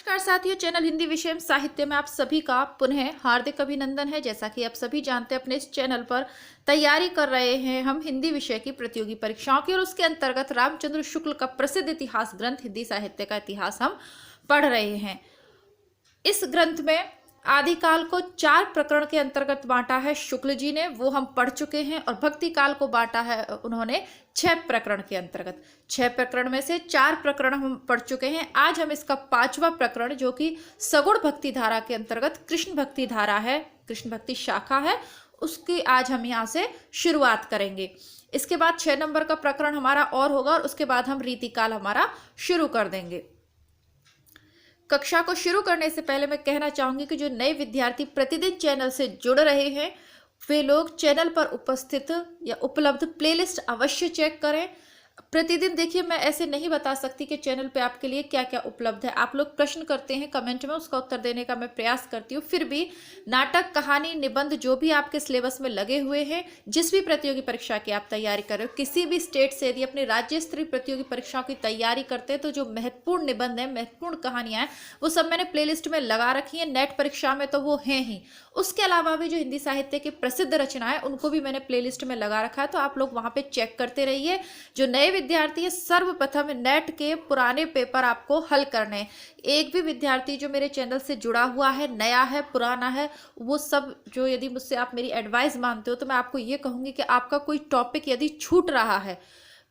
नमस्कार साथियों, चैनल हिंदी विषय एवं साहित्य में आप सभी का पुनः हार्दिक अभिनंदन है। जैसा कि आप सभी जानते हैं, अपने इस चैनल पर तैयारी कर रहे हैं हम हिंदी विषय की प्रतियोगी परीक्षाओं की, और उसके अंतर्गत रामचंद्र शुक्ल का प्रसिद्ध इतिहास ग्रंथ हिंदी साहित्य का इतिहास हम पढ़ रहे हैं। इस ग्रंथ में आदिकाल को 4 प्रकरण के अंतर्गत बांटा है शुक्ल जी ने, वो हम पढ़ चुके हैं। और भक्ति काल को बांटा है उन्होंने 6 प्रकरण के अंतर्गत। 6 प्रकरण में से 4 प्रकरण हम पढ़ चुके हैं। आज हम इसका 5वां प्रकरण, जो कि सगुण भक्ति धारा के अंतर्गत कृष्ण भक्ति धारा है, कृष्ण भक्ति शाखा है, उसकी आज हम यहाँ से शुरुआत करेंगे। इसके बाद 6 नंबर का प्रकरण हमारा और होगा, और उसके बाद हम रीतिकाल हमारा शुरू कर देंगे। कक्षा को शुरू करने से पहले मैं कहना चाहूंगी कि जो नए विद्यार्थी प्रतिदिन चैनल से जुड़ रहे हैं, वे लोग चैनल पर उपस्थित या उपलब्ध प्लेलिस्ट अवश्य चेक करें। प्रतिदिन देखिए, मैं ऐसे नहीं बता सकती कि चैनल पे आपके लिए क्या क्या उपलब्ध है। आप लोग प्रश्न करते हैं कमेंट में, उसका उत्तर देने का मैं प्रयास करती हूँ। फिर भी नाटक, कहानी, निबंध जो भी आपके सिलेबस में लगे हुए हैं, जिस भी प्रतियोगी परीक्षा की आप तैयारी कर रहे हो, किसी भी स्टेट से यदि अपनी राज्य स्तरीय प्रतियोगी परीक्षाओं की तैयारी करते हैं, तो जो महत्वपूर्ण निबंध है, महत्वपूर्ण कहानियां हैं, वो सब मैंने प्लेलिस्ट में लगा रखी है। नेट परीक्षा में तो वो हैं ही, उसके अलावा भी जो हिंदी साहित्य की प्रसिद्ध रचनाएं, उनको भी मैंने प्लेलिस्ट में लगा रखा है, तो आप लोग वहां पे चेक करते रहिए। जो नए विद्यार्थी है, सर्वप्रथम नेट के पुराने पेपर आपको हल करने हैं। एक भी विद्यार्थी जो मेरे चैनल से जुड़ा हुआ है, नया है, पुराना है, वो सब जो, यदि मुझसे आप मेरी एडवाइस मांगते हो, तो मैं आपको ये कहूंगी कि आपका कोई टॉपिक यदि छूट रहा है,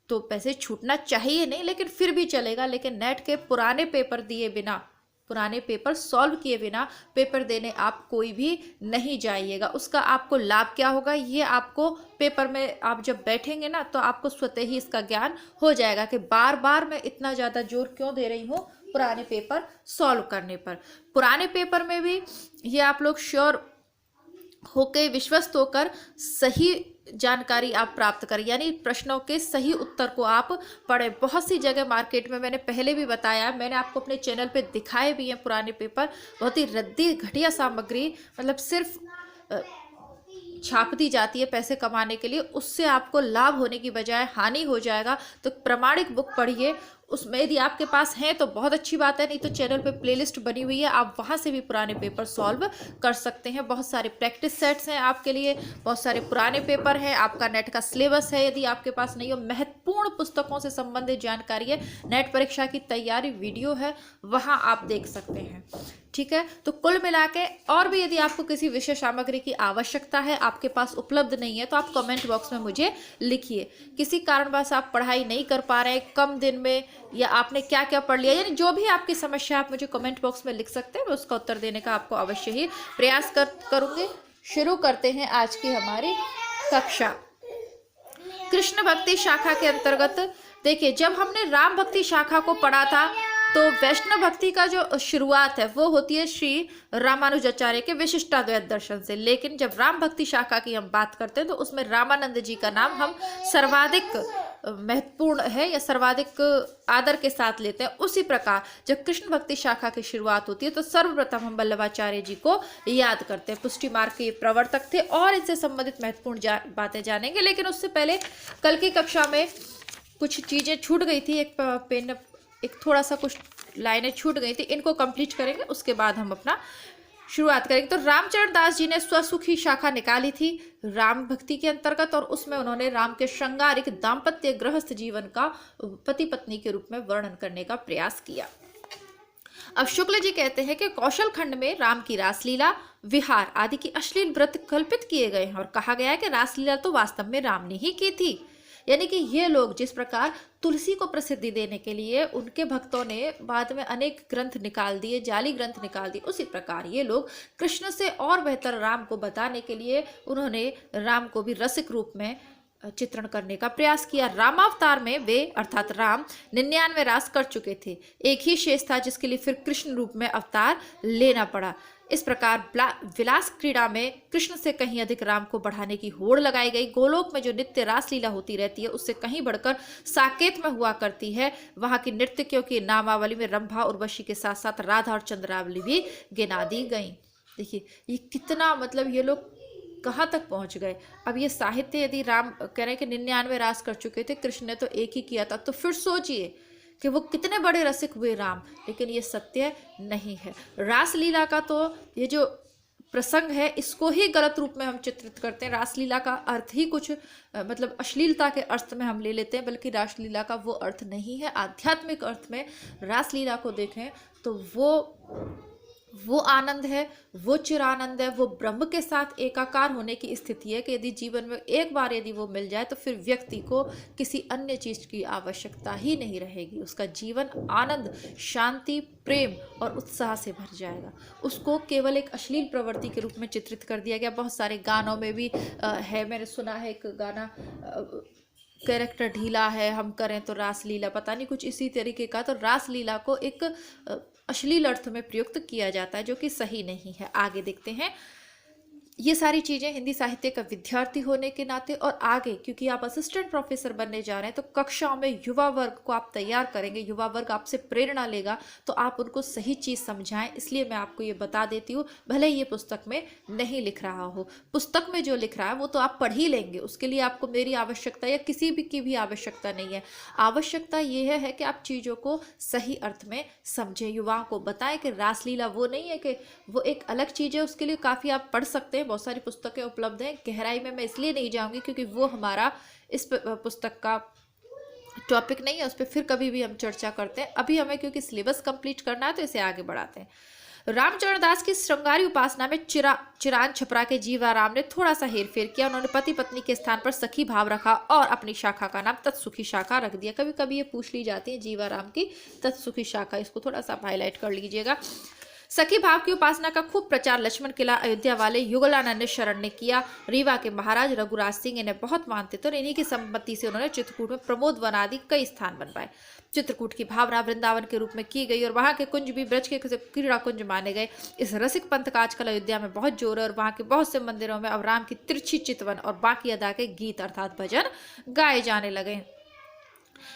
तो वैसे छूटना चाहिए नहीं, लेकिन फिर भी चलेगा, लेकिन नेट के पुराने पेपर दिए बिना, पुराने पेपर सॉल्व किए बिना पेपर देने आप कोई भी नहीं जाइएगा। उसका आपको लाभ क्या होगा, ये आपको पेपर में आप जब बैठेंगे ना, तो आपको स्वतः ही इसका ज्ञान हो जाएगा कि बार बार मैं इतना ज़्यादा जोर क्यों दे रही हूँ पुराने पेपर सॉल्व करने पर। पुराने पेपर में भी ये आप लोग श्योर होके, विश्वस्त होकर सही जानकारी आप प्राप्त करें, यानी प्रश्नों के सही उत्तर को आप पढ़ें। बहुत सी जगह मार्केट में, मैंने पहले भी बताया, मैंने आपको अपने चैनल पे दिखाए भी हैं पुराने पेपर, बहुत ही रद्दी घटिया सामग्री, मतलब सिर्फ छाप दी जाती है पैसे कमाने के लिए, उससे आपको लाभ होने की बजाय हानि हो जाएगा। तो प्रमाणिक बुक पढ़िए, उसमें यदि आपके पास है तो बहुत अच्छी बात है, नहीं तो चैनल पे प्लेलिस्ट बनी हुई है, आप वहां से भी पुराने पेपर सॉल्व कर सकते हैं। बहुत सारे प्रैक्टिस सेट्स हैं आपके लिए, बहुत सारे पुराने पेपर हैं, आपका नेट का सिलेबस है, यदि आपके पास नहीं हो, महत्वपूर्ण पुस्तकों से संबंधित जानकारी है, नेट परीक्षा की तैयारी वीडियो है, वहां आप देख सकते हैं। ठीक है, तो कुल मिला के, और भी यदि आपको किसी विषय सामग्री की आवश्यकता है, आपके पास उपलब्ध नहीं है, तो आप कमेंट बॉक्स में मुझे लिखिए। किसी कारणवश आप पढ़ाई नहीं कर पा रहे हैं कम दिन में, या आपने क्या क्या पढ़ लिया, यानी जो भी आपकी समस्या, आप मुझे कमेंट बॉक्स में लिख सकते हैं, मैं उसका उत्तर देने का आपको अवश्य ही प्रयास करूंगी। शुरू करते हैं आज की हमारी कक्षा। कृष्ण भक्ति शाखा के अंतर्गत देखिए, जब हमने राम भक्ति शाखा को पढ़ा था, तो वैष्णव भक्ति का जो शुरुआत है वो होती है श्री रामानुजाचार्य के विशिष्टाद्वैत दर्शन से। लेकिन जब राम भक्ति शाखा की हम बात करते हैं, तो उसमें रामानंद जी का नाम हम सर्वाधिक महत्वपूर्ण है, या सर्वाधिक आदर के साथ लेते हैं। उसी प्रकार जब कृष्ण भक्ति शाखा की शुरुआत होती है, तो सर्वप्रथम हम वल्लभाचार्य जी को याद करते हैं। पुष्टि मार्ग के प्रवर्तक थे, और इनसे संबंधित महत्वपूर्ण बातें जानेंगे। लेकिन उससे पहले कल की कक्षा में कुछ चीजें छूट गई थी, एक थोड़ा सा कुछ लाइनें छूट गई थी, इनको कंप्लीट करेंगे, उसके बाद हम अपना शुरुआत करेंगे। तो रामचरण दास जी ने स्वसुखी शाखा निकाली थी राम भक्ति के अंतर्गत, और उसमें उन्होंने राम के श्रृंगारिक दाम्पत्य गृहस्थ जीवन का पति पत्नी के रूप में वर्णन करने का प्रयास किया। अब शुक्ल जी कहते हैं कि कौशल खंड में राम की रासलीला, विहार आदि की अश्लील व्रत कल्पित किए गए हैं, और कहा गया है कि रासलीला तो वास्तव में राम ने ही की थी। यानी कि ये लोग, जिस प्रकार तुलसी को प्रसिद्धि देने के लिए उनके भक्तों ने बाद में अनेक ग्रंथ निकाल दिए, जाली ग्रंथ निकाल दिए, उसी प्रकार ये लोग कृष्ण से और बेहतर राम को बताने के लिए उन्होंने राम को भी रसिक रूप में चित्रण करने का प्रयास किया। रामावतार में वे, अर्थात राम, 99 रास कर चुके थे। एक ही शेष था जिसके लिए फिर कृष्ण रूप में अवतार लेना पड़ा। इस प्रकार विलास क्रीड़ा में कृष्ण से कहीं अधिक राम को बढ़ाने की होड़ लगाई गई। गोलोक में जो नित्य रासलीला होती रहती है, उससे कहीं बढ़कर साकेत में हुआ करती है। वहां की नर्तकियों की नामावली में रंभा, उर्वशी के साथ साथ राधा और चंद्रावली भी गिना दी गई। देखिए ये कितना, मतलब ये लोग कहाँ तक पहुंच गए। अब ये साहित्य, यदि राम कह रहे हैं कि 99 रास कर चुके थे, कृष्ण ने तो एक ही किया था, तो फिर सोचिए कि वो कितने बड़े रसिक हुए राम, लेकिन ये सत्य नहीं है। रासलीला का तो ये जो प्रसंग है इसको ही गलत रूप में हम चित्रित करते हैं। रासलीला का अर्थ ही कुछ मतलब अश्लीलता के अर्थ में हम ले लेते हैं, बल्कि रासलीला का वो अर्थ नहीं है। आध्यात्मिक अर्थ में रासलीला को देखें तो वो आनंद है, वो चिरानंद है, वो ब्रह्म के साथ एकाकार होने की स्थिति है कि यदि जीवन में एक बार यदि वो मिल जाए तो फिर व्यक्ति को किसी अन्य चीज की आवश्यकता ही नहीं रहेगी। उसका जीवन आनंद, शांति, प्रेम और उत्साह से भर जाएगा। उसको केवल एक अश्लील प्रवृत्ति के रूप में चित्रित कर दिया गया। बहुत सारे गानों में भी है, मैंने सुना है एक गाना, कैरेक्टर ढीला है हम करें तो रासलीला, पता नहीं कुछ इसी तरीके का। तो रासलीला को एक अश्लील अर्थ में प्रयुक्त किया जाता है, जो कि सही नहीं है। आगे देखते हैं। ये सारी चीज़ें हिंदी साहित्य का विद्यार्थी होने के नाते और आगे क्योंकि आप असिस्टेंट प्रोफेसर बनने जा रहे हैं तो कक्षाओं में युवा वर्ग को आप तैयार करेंगे, युवा वर्ग आपसे प्रेरणा लेगा, तो आप उनको सही चीज़ समझाएं। इसलिए मैं आपको ये बता देती हूँ, भले ही ये पुस्तक में नहीं लिख रहा हो, पुस्तक में जो लिख रहा है वो तो आप पढ़ ही लेंगे, उसके लिए आपको मेरी आवश्यकता या किसी भी की भी आवश्यकता नहीं है। आवश्यकता ये है कि आप चीज़ों को सही अर्थ में समझें, युवाओं को बताएं कि रासलीला वो नहीं है कि वो एक अलग चीज़ है, उसके लिए काफ़ी आप पढ़ सकते हैं, बहुत सारी पुस्तकें उपलब्ध हैं। गहराई में मैं इसलिए नहीं जाऊंगी क्योंकि वो हमारा इस पुस्तक का टॉपिक नहीं है, उस पर फिर कभी भी हम चर्चा करते हैं। अभी हमें क्योंकि सिलेबस कंप्लीट करना है तो इसे आगे बढ़ाते हैं। रामचरण दास की श्रृंगारी उपासना में चिरान छपरा के जीवाराम ने थोड़ा सा हेरफेर किया। उन्होंने पति पत्नी के स्थान पर सखी भाव रखा और अपनी शाखा का नाम तत्सुखी शाखा रख दिया। कभी कभी ये पूछ ली जाती है जीवाराम की तत्सुखी शाखा, इसको थोड़ा सा हाईलाइट कर लीजिएगा। सखी भाव की उपासना का खूब प्रचार लक्ष्मण किला अयोध्या वाले युगलानंद शरण ने किया। रीवा के महाराज रघुराज सिंह इन्हें बहुत मानते थे और इन्हीं की सम्मति से उन्होंने चित्रकूट में प्रमोद वन आदि कई स्थान बनवाए। चित्रकूट की भावना वृंदावन के रूप में की गई और वहां के कुंज भी ब्रज के क्रीड़ा कुंज माने गए। इस रसिक पंथ का आजकल अयोध्या में बहुत जोर है और वहां के बहुत से मंदिरों में अब राम की तिरछी चितवन और बाकी अदा के गीत अर्थात भजन गाए जाने लगे।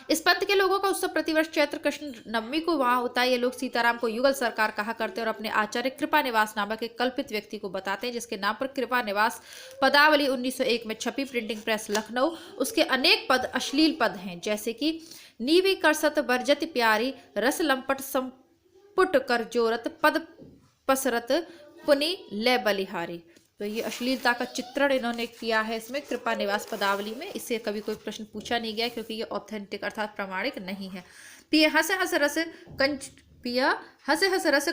इस पंथ के लोगों का उत्सव प्रतिवर्ष चैत्र कृष्ण नवमी को वहां होता है। ये लोग सीताराम को युगल सरकार कहा करते हैं और अपने आचार्य कृपा निवास नामक एक कल्पित व्यक्ति को बताते हैं, जिसके नाम पर कृपा निवास पदावली 1901 में छपी, प्रिंटिंग प्रेस लखनऊ। उसके अनेक पद अश्लील पद हैं, जैसे कि नीवी करसत बरजति प्यारी, रस लंपट संपुट कर जोरत, पद पसरत पुनि ले बलिहारी। तो ये अश्लीलता का चित्रण इन्होंने किया है इसमें कृपा निवास पदावली में। इससे कभी कोई प्रश्न पूछा नहीं गया क्योंकि ये ऑथेंटिक अर्थात प्रमाणिक नहीं है। पिय हंस हंस रस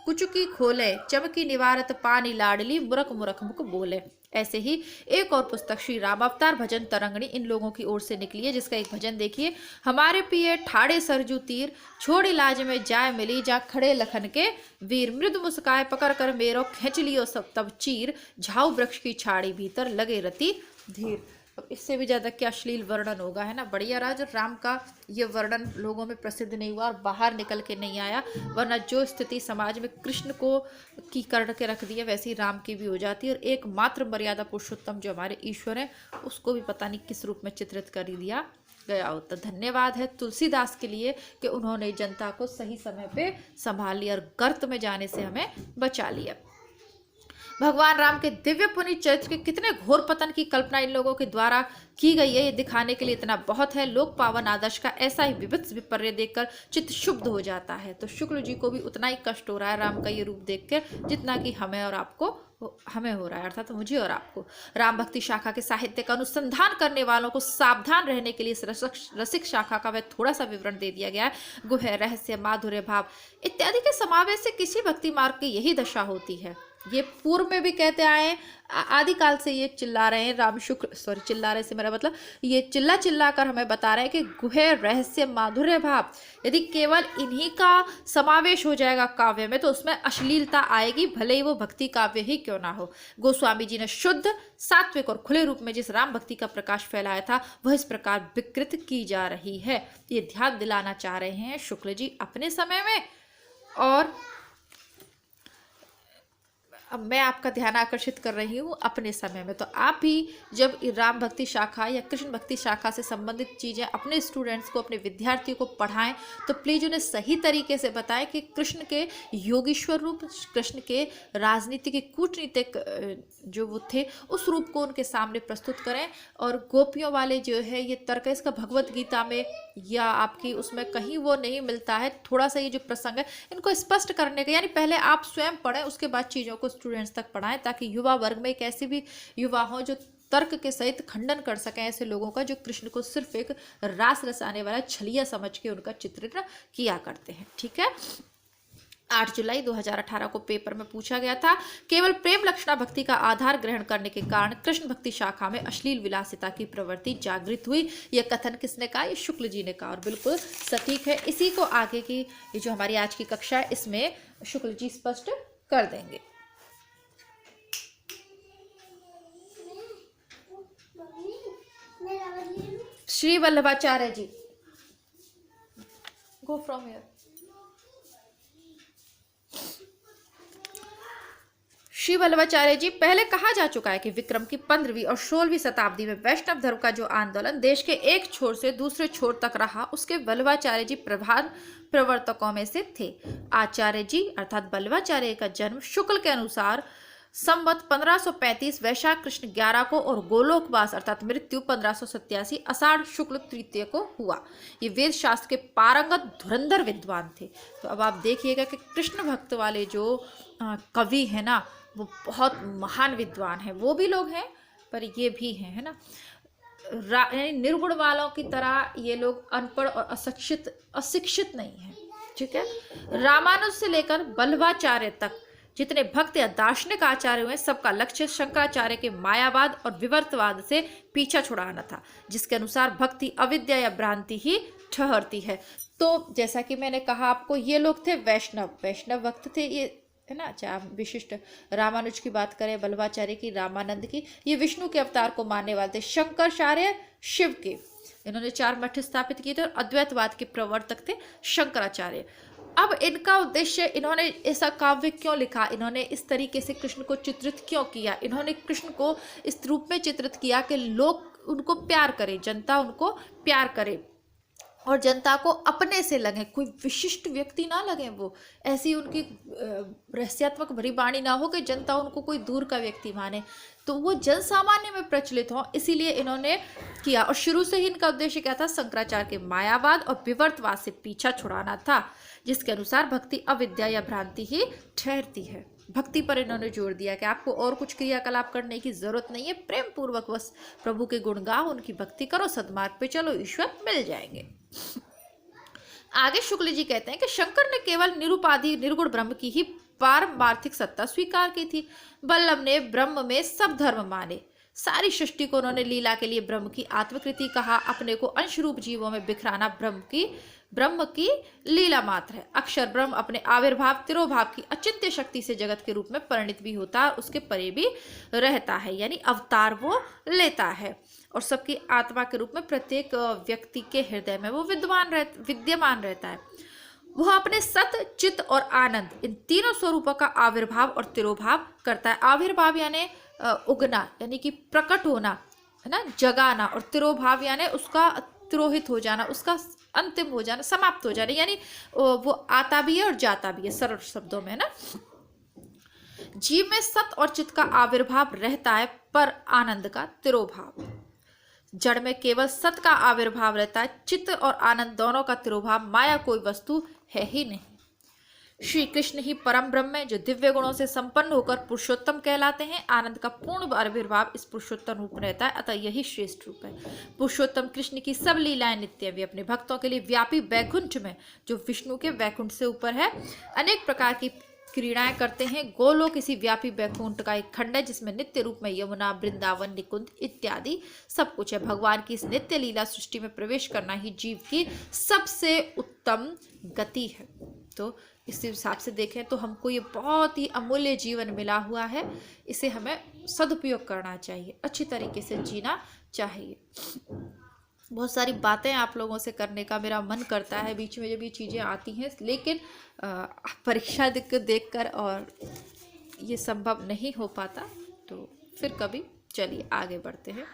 कुचुकी खोले, चमकी निवारत पानी लाडली, मुरक मुरक मुक बोले। ऐसे ही एक और पुस्तक श्री राम अवतार भजन तरंगणी इन लोगों की ओर से निकली है, जिसका एक भजन देखिए। हमारे पिए ठाड़े सरजू तीर, छोड़ इलाज में जाय मिली, जा खड़े लखन के वीर, मृद मुस्काए पकड़ कर मेरो, खेच लियो सब तब चीर, झाऊ वृक्ष की छाड़ी भीतर लगे रति धीर। अब इससे भी ज्यादा क्या अश्लील वर्णन होगा, है ना। बढ़िया रहा जो राम का ये वर्णन लोगों में प्रसिद्ध नहीं हुआ और बाहर निकल के नहीं आया, वरना जो स्थिति समाज में कृष्ण को की कर के रख दी है वैसी राम की भी हो जाती है। और एकमात्र मर्यादा पुरुषोत्तम जो हमारे ईश्वर है उसको भी पता नहीं किस रूप में चित्रित कर दिया गया होता। धन्यवाद है तुलसीदास के लिए कि उन्होंने जनता को सही समय पे संभाल लिया और गर्त में जाने से हमें बचा लिया। भगवान राम के दिव्य पुनीत चरित्र के कितने घोर पतन की कल्पना इन लोगों के द्वारा की गई है, ये दिखाने के लिए इतना बहुत है। लोक पावन आदर्श का ऐसा ही विभत्स विपर्य देखकर चित्त शुद्ध हो जाता है। तो शुक्ल जी को भी उतना ही कष्ट हो रहा है राम का ये रूप देखकर जितना कि हमें और आपको हमें हो रहा है, अर्थात मुझे और आपको। राम भक्ति शाखा के साहित्य का अनुसंधान करने वालों को सावधान रहने के लिए इस रसिक शाखा का वह थोड़ा सा विवरण दे दिया गया है। गुह, रहस्य, माधुर्य भाव इत्यादि के समावेश से किसी भक्ति मार्ग की यही दशा होती है। ये पूर्व में भी कहते आए हैं, आदिकाल से ये चिल्ला रहे हैं राम शुक्र, सॉरी चिल्ला रहे से मेरा मतलब ये चिल्ला कर हमें बता रहे हैं कि गुह, रहस्य, माधुर्य भाव यदि केवल इन्हीं का समावेश हो जाएगा काव्य में तो उसमें अश्लीलता आएगी, भले ही वो भक्ति काव्य ही क्यों ना हो। गोस्वामी जी ने शुद्ध, सात्विक और खुले रूप में जिस राम भक्ति का प्रकाश फैलाया था वह इस प्रकार विकृत की जा रही है, ये ध्यान दिलाना चाह रहे हैं शुक्ल जी अपने समय में। और अब मैं आपका ध्यान आकर्षित कर रही हूँ अपने समय में, तो आप भी जब राम भक्ति शाखा या कृष्ण भक्ति शाखा से संबंधित चीज़ें अपने स्टूडेंट्स को, अपने विद्यार्थियों को पढ़ाएं, तो प्लीज़ उन्हें सही तरीके से बताएं कि कृष्ण के योगीश्वर रूप, कृष्ण के राजनीति के कूटनीतिक जो वो थे उस रूप को उनके सामने प्रस्तुत करें। और गोपियों वाले जो है ये तर्क है, इसका भगवत गीता में या आपकी उसमें कहीं वो नहीं मिलता है। थोड़ा सा ये जो प्रसंग है इनको स्पष्ट करने का, यानी पहले आप स्वयं पढ़ें, उसके बाद चीज़ों को स्टूडेंट्स तक पढ़ाएं, ताकि युवा वर्ग में एक ऐसे भी युवा हों जो तर्क के सहित खंडन कर सकें ऐसे लोगों का जो कृष्ण को सिर्फ एक रास रसाने वाला छलिया समझ के उनका चित्रण किया करते हैं। ठीक है। 8 जुलाई 2018 को पेपर में पूछा गया था, केवल प्रेम लक्षणा भक्ति का आधार ग्रहण करने के कारण कृष्ण भक्ति शाखा में अश्लील विलासिता की प्रवृत्ति जागृत हुई। यह कथन किसने कहा? ये शुक्ल जी ने कहा, और बिल्कुल सटीक है। इसी को आगे की ये जो हमारी आज की कक्षा है इसमें शुक्ल जी स्पष्ट कर देंगे। Shri Vallabhacharya ji, go from here. Shri Vallabhacharya ji, पहले कहा जा चुका है कि विक्रम की 15वीं और 16वीं शताब्दी में वैष्णव धर्म का जो आंदोलन देश के एक छोर से दूसरे छोर तक रहा, उसके वल्लभाचार्य जी प्रधान प्रवर्तकों में से थे। आचार्य जी अर्थात वल्लभाचार्य का जन्म शुक्ल के अनुसार संवत 1535 वैशाख कृष्ण 11 को और गोलोकवास अर्थात मृत्यु 1587 आषाढ़ शुक्ल तृतीय को हुआ। ये वेद शास्त्र के पारंगत धुरंधर विद्वान थे। तो अब आप देखिएगा कि कृष्ण भक्त वाले जो कवि है ना, वो बहुत महान विद्वान है। वो भी लोग हैं पर ये भी हैं, है ना। यानी निर्गुण वालों की तरह ये लोग अनपढ़ और अशिक्षित नहीं है। ठीक है। रामानुज से लेकर वल्लभाचार्य तक जितने भक्त या दार्शनिक आचार्य हुए, सबका लक्ष्य शंकराचार्य के मायावाद और विवर्तवाद से पीछा छुड़ाना था, जिसके अनुसार भक्ति अविद्या या भ्रांति ही ठहरती है। तो जैसा कि मैंने कहा आपको, ये लोग थे वैष्णव भक्त थे ये, है ना। चाहे विशिष्ट रामानुज की बात करें, वल्लभाचार्य की, रामानंद की, ये विष्णु के अवतार को मानने वाले थे। शंकराचार्य शिव के, इन्होंने 4 मठ स्थापित किए थे और अद्वैतवाद के प्रवर्तक थे शंकराचार्य। अब इनका उद्देश्य, इन्होंने ऐसा काव्य क्यों लिखा, इन्होंने इस तरीके से कृष्ण को चित्रित क्यों किया, इन्होंने कृष्ण को इस रूप में चित्रित किया कि लोग उनको प्यार करें, जनता उनको प्यार करे और जनता को अपने से लगे, कोई विशिष्ट व्यक्ति ना लगे। वो ऐसी उनकी रहस्यात्मक भरी वाणी ना हो कि जनता उनको कोई दूर का व्यक्ति माने, तो वो जन सामान्य में प्रचलित हो, इसीलिए इन्होंने किया। और शुरू से ही इनका उद्देश्य क्या था? शंकराचार्य के मायावाद और विवर्तवाद से पीछा छुड़ाना था, जिसके अनुसार भक्ति अविद्या या भ्रांति ही ठहरती है। भक्ति पर इन्होंने जोर दिया कि आपको और कुछ क्रियाकलाप करने की जरूरत नहीं है, प्रेम पूर्वक बस प्रभु के गुण गाओ, उनकी भक्ति करो, सद्मार्ग पे चलो, ईश्वर मिल जाएंगे। आगे शुक्ल जी कहते हैं कि शंकर ने केवल निरुपाधि निर्गुण ब्रह्म की ही पारमार्थिक सत्ता स्वीकार की थी। वल्लभ ने ब्रह्म में सब धर्म माने। सारी सृष्टि को उन्होंने लीला के लिए ब्रह्म की आत्मकृति कहा। अपने को अंश रूप जीवों में बिखराना ब्रह्म की लीला मात्र है। अक्षर ब्रह्म अपने आविर्भाव तिरोभाव की अचिंत्य शक्ति से जगत के रूप में परिणित भी होता है, उसके परे भी रहता है, यानी अवतार वो लेता है और सबकी आत्मा के रूप में प्रत्येक व्यक्ति के हृदय में वो विद्यमान रहता है। वह अपने सत, चित्त और आनंद इन तीनों स्वरूपों का आविर्भाव और तिरोभाव करता है। आविर्भाव यानी उगना, यानी कि प्रकट होना, है ना, जगाना, और तिरोभाव यानी उसका तिरोहित हो जाना, उसका अंतिम हो जाना, समाप्त हो जाना, यानी वो आता भी है और जाता भी है, सरल शब्दों में, ना। जीव में सत और चित्त का आविर्भाव रहता है पर आनंद का तिरोभाव। जड़ में केवल सत का आविर्भाव रहता है, चित्त और आनंद दोनों का तिरोभाव माया कोई वस्तु है ही नहीं। श्री कृष्ण ही परम ब्रह्म है, जो दिव्य गुणों से संपन्न होकर पुरुषोत्तम कहलाते हैं। आनंद का पूर्ण आविर्भाव इस पुरुषोत्तम रूप में रहता है, अतः यही श्रेष्ठ रूप है। पुरुषोत्तम कृष्ण की सब लीलाएं नित्य, वे अपने भक्तों के लिए व्यापी वैकुंठ में, जो विष्णु के वैकुंठ से ऊपर है, अनेक प्रकार की क्रीड़ाएं करते हैं। गोलोक किसी व्यापी वैकुंठ का एक खंड है, जिसमें नित्य रूप में यमुना, वृंदावन, निकुंज इत्यादि सब कुछ है। भगवान की इस नित्य लीला सृष्टि में प्रवेश करना ही जीव की सबसे उत्तम गति है। तो इस हिसाब से देखें तो हमको ये बहुत ही अमूल्य जीवन मिला हुआ है, इसे हमें सदुपयोग करना चाहिए, अच्छी तरीके से जीना चाहिए। बहुत सारी बातें आप लोगों से करने का मेरा मन करता है बीच में जब ये चीज़ें आती हैं, लेकिन परीक्षा देखकर और ये संभव नहीं हो पाता तो फिर कभी चलिए आगे बढ़ते हैं।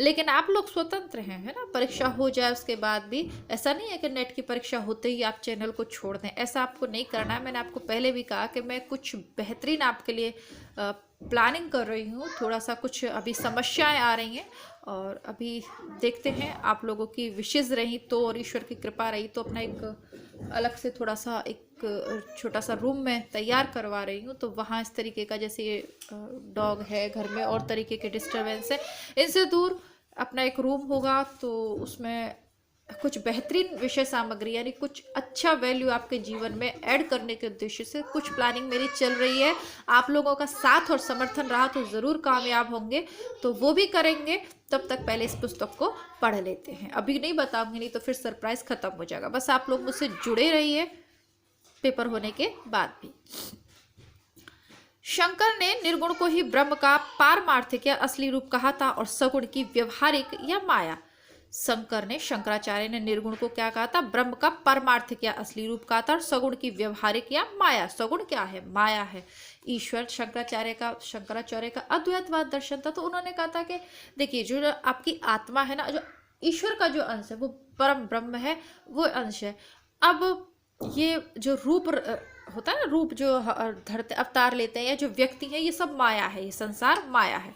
लेकिन आप लोग स्वतंत्र हैं, है ना। परीक्षा हो जाए उसके बाद भी ऐसा नहीं है कि नेट की परीक्षा होते ही आप चैनल को छोड़ दें, ऐसा आपको नहीं करना है। मैंने आपको पहले भी कहा कि मैं कुछ बेहतरीन आपके लिए प्लानिंग कर रही हूँ। थोड़ा सा कुछ अभी समस्याएं आ रही हैं और अभी देखते हैं, आप लोगों की विशेष रही तो और ईश्वर की कृपा रही तो अपना एक अलग से थोड़ा सा एक छोटा सा रूम में तैयार करवा रही हूँ। तो वहाँ इस तरीके का, जैसे डॉग है घर में और तरीके के डिस्टरबेंस है, इनसे दूर अपना एक रूम होगा तो उसमें कुछ बेहतरीन विषय सामग्री यानी कुछ अच्छा वैल्यू आपके जीवन में ऐड करने के उद्देश्य से कुछ प्लानिंग मेरी चल रही है। आप लोगों का साथ और समर्थन रहा तो ज़रूर कामयाब होंगे, तो वो भी करेंगे। तब तक पहले इस पुस्तक को पढ़ लेते हैं, अभी नहीं बताऊंगी, नहीं तो फिर सरप्राइज खत्म हो जाएगा। बस आप लोग मुझसे जुड़े रहिए पेपर होने के बाद भी। शंकर ने निर्गुण को ही ब्रह्म का पारमार्थिक या असली रूप कहा था और सगुण की व्यवहारिक या माया। शंकराचार्य ने निर्गुण को क्या कहा था? ब्रह्म का परमार्थिक या असली रूप कहा था और सगुण की व्यवहारिक या माया। सगुण क्या है? माया है। ईश्वर शंकराचार्य का अद्वैतवाद दर्शन था, तो उन्होंने कहा था कि देखिए जो आपकी आत्मा है ना, जो ईश्वर का जो अंश है वो परम ब्रह्म है, वो अंश है। अब ये जो रूप होता है ना, रूप जो धरते अवतार लेते हैं या जो व्यक्ति है, ये सब माया है, ये संसार माया है।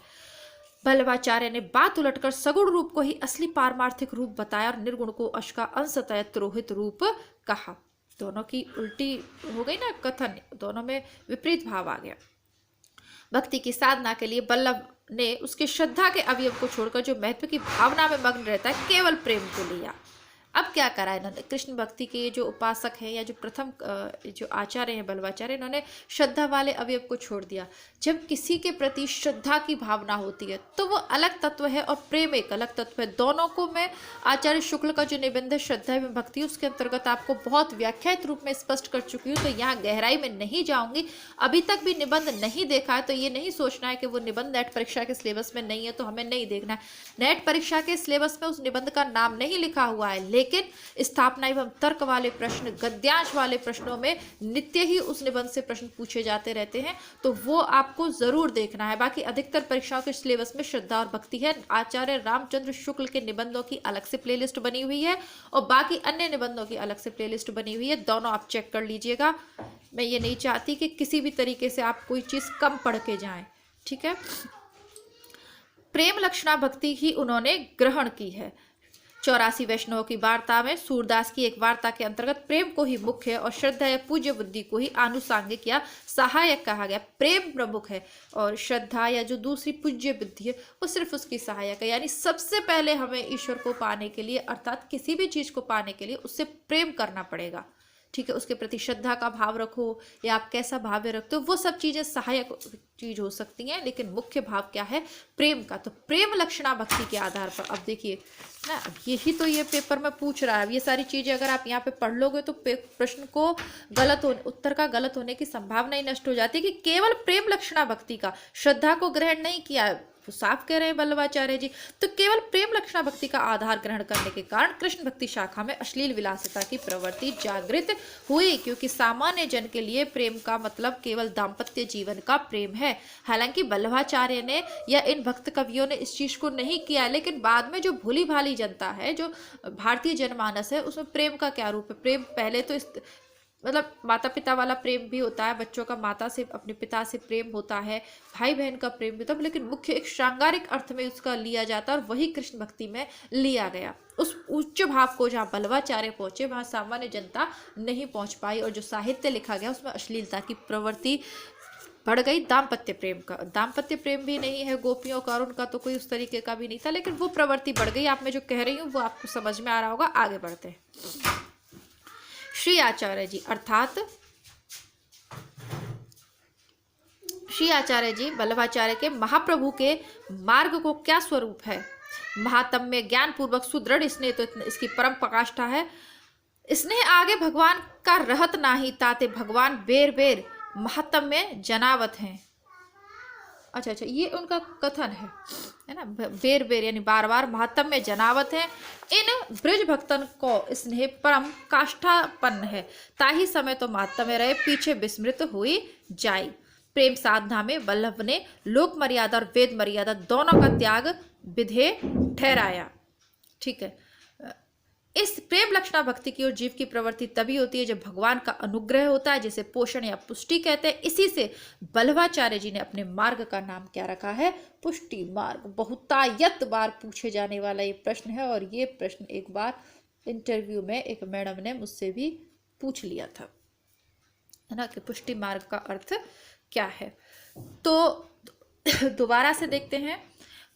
बल्लभाचार्य ने बात उलटकर सगुण रूप को ही असली पारमार्थिक रूप बताया और निर्गुण को अश का अंशतः तिरोहित रूप कहा। दोनों की उल्टी हो गई ना कथन, दोनों में विपरीत भाव आ गया। भक्ति की साधना के लिए बल्लभ ने उसके श्रद्धा के अवयव को छोड़कर जो महत्व की भावना में मग्न रहता है, केवल प्रेम को लिया। अब क्या करा इन्होंने? कृष्ण भक्ति के जो उपासक हैं या जो प्रथम जो आचार्य हैं बल्लभाचार्य, इन्होंने श्रद्धा वाले अवयव को छोड़ दिया। जब किसी के प्रति श्रद्धा की भावना होती है तो वो अलग तत्व है और प्रेम एक अलग तत्व है। दोनों को मैं आचार्य शुक्ल का जो निबंध है श्रद्धा एवं भक्ति, उसके अंतर्गत आपको बहुत व्याख्यात रूप में स्पष्ट कर चुकी हूँ, तो यहाँ गहराई में नहीं जाऊंगी। अभी तक भी निबंध नहीं देखा है तो ये नहीं सोचना है कि वो निबंध नेट परीक्षा के सिलेबस में नहीं है तो हमें नहीं देखना है। नेट परीक्षा के सिलेबस में उस निबंध का नाम नहीं लिखा हुआ है, लेकिन स्थापना एवं तर्क वाले प्रश्न, गद्यांश वाले प्रश्नों में नित्य ही उस निबंध से प्रश्न पूछे जाते रहते हैं, तो वो आपको जरूर देखना है। बाकी अधिकतर परीक्षाओं के सिलेबस में श्रद्धा और भक्ति है। आचार्य रामचंद्र शुक्ल के निबंधों की अलग से प्लेलिस्ट बनी हुई है और बाकी अन्य निबंधों की अलग से प्लेलिस्ट बनी हुई है, दोनों आप चेक कर लीजिएगा। मैं ये नहीं चाहती कि किसी भी तरीके से आप कोई चीज कम पढ़ के जाएं, ठीक है। प्रेम लक्षणा भक्ति ही उन्होंने ग्रहण की है। 84 वैष्णवों की वार्ता में सूरदास की एक वार्ता के अंतर्गत प्रेम को ही मुख्य और श्रद्धा या पूज्य बुद्धि को ही आनुषांगिक या सहायक कहा गया। प्रेम प्रमुख है और श्रद्धा या जो दूसरी पूज्य बुद्धि है वो सिर्फ उसकी सहायक है। यानी सबसे पहले हमें ईश्वर को पाने के लिए, अर्थात किसी भी चीज को पाने के लिए उससे प्रेम करना पड़ेगा, ठीक है। उसके प्रति श्रद्धा का भाव रखो या आप कैसा भाव रखते हो, वो सब चीजें सहायक चीज हो सकती हैं, लेकिन मुख्य भाव क्या है? प्रेम का। तो प्रेम लक्षणा भक्ति के आधार पर, अब देखिए ना, अब यही तो ये पेपर में पूछ रहा है। अब ये सारी चीजें अगर आप यहाँ पे पढ़ लोगे तो प्रश्न को उत्तर का गलत होने की संभावना ही नष्ट हो जाती है कि केवल प्रेम लक्षणा भक्ति का, श्रद्धा को ग्रहण नहीं किया, वो साफ कह रहे हैं बल्लभाचार्य जी। तो केवल प्रेम लक्षणा भक्ति का आधार ग्रहण करने के कारण कृष्ण भक्ति शाखा में अश्लील विलासिता की प्रवृत्ति जागृत हुई, क्योंकि सामान्य जन के लिए प्रेम का मतलब केवल दाम्पत्य जीवन का प्रेम है। हालांकि बल्लभाचार्य ने या इन भक्त कवियों ने इस चीज को नहीं किया, लेकिन बाद में जो भोली भाली जनता है, जो भारतीय जनमानस है, उसमें प्रेम का क्या रूप है? प्रेम पहले तो मतलब माता पिता वाला प्रेम भी होता है, बच्चों का माता से अपने पिता से प्रेम होता है, भाई बहन का प्रेम भी होता है, लेकिन मुख्य एक श्रृंगारिक अर्थ में उसका लिया जाता है और वही कृष्ण भक्ति में लिया गया। उस उच्च भाव को जहाँ बल्लभाचार्य पहुंचे वहाँ सामान्य जनता नहीं पहुंच पाई और जो साहित्य लिखा गया उसमें अश्लीलता की प्रवृत्ति बढ़ गई। दाम्पत्य प्रेम का, दाम्पत्य प्रेम भी नहीं है गोपियों का और उनका तो कोई उस तरीके का भी नहीं था, लेकिन वो प्रवृत्ति बढ़ गई। आप मैं जो कह रही हूँ वो आपको समझ में आ रहा होगा। आगे बढ़ते हैं। श्री आचार्य जी अर्थात श्री आचार्य जी बल्लभाचार्य के महाप्रभु के मार्ग को क्या स्वरूप है? महात्म्य ज्ञान पूर्वक सुदृढ़ स्नेह तो इसकी परम प्रकाष्ठा है। स्नेह आगे भगवान का रहत नाही, ताते भगवान बेर बेर महात्म्य जनावत हैं। अच्छा, ये उनका कथन है ना, बेर बेर यानी बार बार महात्म्य जनावत है। इन ब्रज भक्तन को स्नेह परम काष्ठापन्न है, ताही समय तो महात्म्य रहे, पीछे विस्मृत हुई जाई। प्रेम साधना में वल्लभ ने लोक मर्यादा और वेद मर्यादा दोनों का त्याग विधेय ठहराया। ठीक है, इस प्रेम लक्षणा भक्ति की ओर जीव की प्रवृत्ति तभी होती है जब भगवान का अनुग्रह होता है, जिसे पोषण या पुष्टि कहते हैं। इसी से वल्लभाचार्य जी ने अपने मार्ग का नाम क्या रखा है? पुष्टि मार्ग। बहुतायत बार पूछे जाने वाला ये प्रश्न है, और ये प्रश्न एक बार इंटरव्यू में एक मैडम ने मुझसे भी पूछ लिया था, है ना, कि पुष्टि मार्ग का अर्थ क्या है। तो दोबारा से देखते हैं।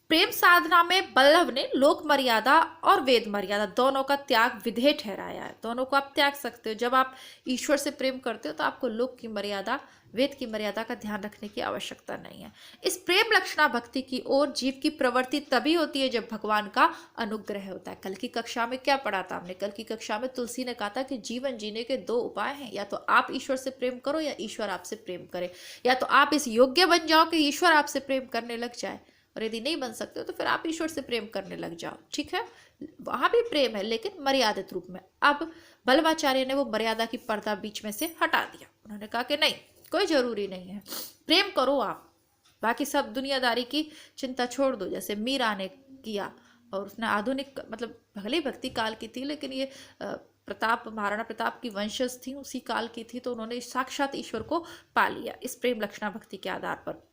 प्रेम साधना में वल्लभ ने लोक मर्यादा और वेद मर्यादा दोनों का त्याग विधेय ठहराया है। दोनों को आप त्याग सकते हो। जब आप ईश्वर से प्रेम करते हो तो आपको लोक की मर्यादा, वेद की मर्यादा का ध्यान रखने की आवश्यकता नहीं है। इस प्रेम लक्षणा भक्ति की ओर जीव की प्रवृत्ति तभी होती है जब भगवान का अनुग्रह होता है। कल की कक्षा में क्या पढ़ा था हमने? कल की कक्षा में तुलसी ने कहा था कि जीवन जीने के दो उपाय हैं, या तो आप ईश्वर से प्रेम करो या ईश्वर आपसे प्रेम करे, या तो आप इस योग्य बन जाओ कि ईश्वर आपसे प्रेम करने लग जाए, और यदि नहीं बन सकते हो तो फिर आप ईश्वर से प्रेम करने लग जाओ। ठीक है, वहां भी प्रेम है लेकिन मर्यादित रूप में। अब वल्लभाचार्य ने वो मर्यादा की पर्दा बीच में से हटा दिया। उन्होंने कहा कि नहीं, कोई जरूरी नहीं है, प्रेम करो आप, बाकी सब दुनियादारी की चिंता छोड़ दो, जैसे मीरा ने किया। और उसने आधुनिक, मतलब भले भक्ति काल की थी लेकिन ये प्रताप, महाराणा प्रताप की वंशज थी, उसी काल की थी, तो उन्होंने साक्षात ईश्वर को पा लिया इस प्रेम लक्षणा भक्ति के आधार पर।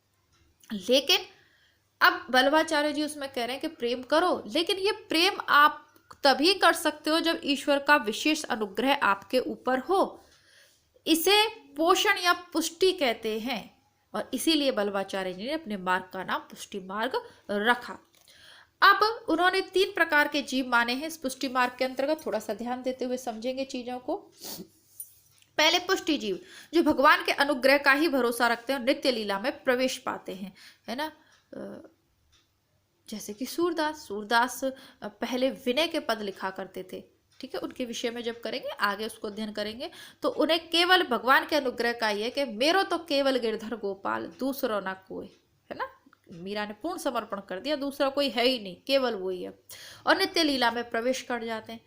लेकिन अब वल्लभाचार्य जी उसमें कह रहे हैं कि प्रेम करो, लेकिन ये प्रेम आप तभी कर सकते हो जब ईश्वर का विशेष अनुग्रह आपके ऊपर हो। इसे पोषण या पुष्टि कहते हैं, और इसीलिए वल्लभाचार्य जी ने अपने मार्ग का नाम पुष्टि मार्ग रखा। अब उन्होंने 3 प्रकार के जीव माने हैं इस पुष्टि मार्ग के अंतर्गत। थोड़ा सा ध्यान देते हुए समझेंगे चीजों को। पहले पुष्टि जीव, जो भगवान के अनुग्रह का ही भरोसा रखते हैं और नित्य लीला में प्रवेश पाते हैं, है ना। जैसे कि सूरदास पहले विनय के पद लिखा करते थे। ठीक है, उनके विषय में जब करेंगे, आगे उसको अध्ययन करेंगे, तो उन्हें केवल भगवान के अनुग्रह का ही है कि मेरो तो केवल गिरधर गोपाल, दूसरो ना कोई, है ना। मीरा ने पूर्ण समर्पण कर दिया, दूसरा कोई है ही नहीं, केवल वो ही है, और नित्य लीला में प्रवेश कर जाते हैं।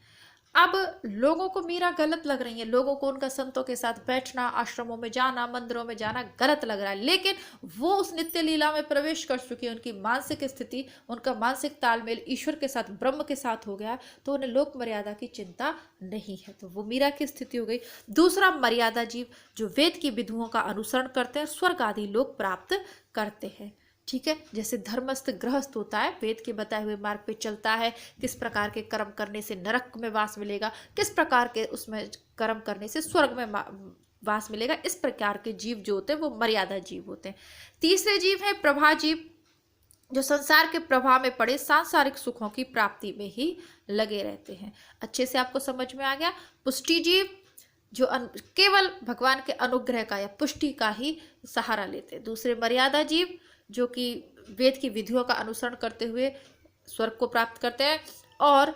अब लोगों को मीरा गलत लग रही है, लोगों को उनका संतों के साथ बैठना, आश्रमों में जाना, मंदिरों में जाना गलत लग रहा है, लेकिन वो उस नित्य लीला में प्रवेश कर चुकी है। उनकी मानसिक स्थिति, उनका मानसिक तालमेल ईश्वर के साथ, ब्रह्म के साथ हो गया, तो उन्हें लोक मर्यादा की चिंता नहीं है। तो वो मीरा की स्थिति हो गई। दूसरा मर्यादा जीव, जो वेद की विधियों का अनुसरण करते हैं, स्वर्ग आदि लोक प्राप्त करते हैं। ठीक है, जैसे धर्मस्थ गृहस्थ होता है, वेद के बताए हुए मार्ग पे चलता है, किस प्रकार के कर्म करने से नरक में वास मिलेगा, किस प्रकार के उसमें कर्म करने से स्वर्ग में वास मिलेगा, इस प्रकार के जीव जो होते हैं वो मर्यादा जीव होते हैं। तीसरे जीव है प्रभा जीव, जो संसार के प्रभाव में पड़े सांसारिक सुखों की प्राप्ति में ही लगे रहते हैं। अच्छे से आपको समझ में आ गया। पुष्टि जीव, जो केवल भगवान के अनुग्रह का या पुष्टि का ही सहारा लेते हैं। दूसरे मर्यादा जीव, जो कि वेद की विधियों का अनुसरण करते हुए स्वर्ग को प्राप्त करते हैं। और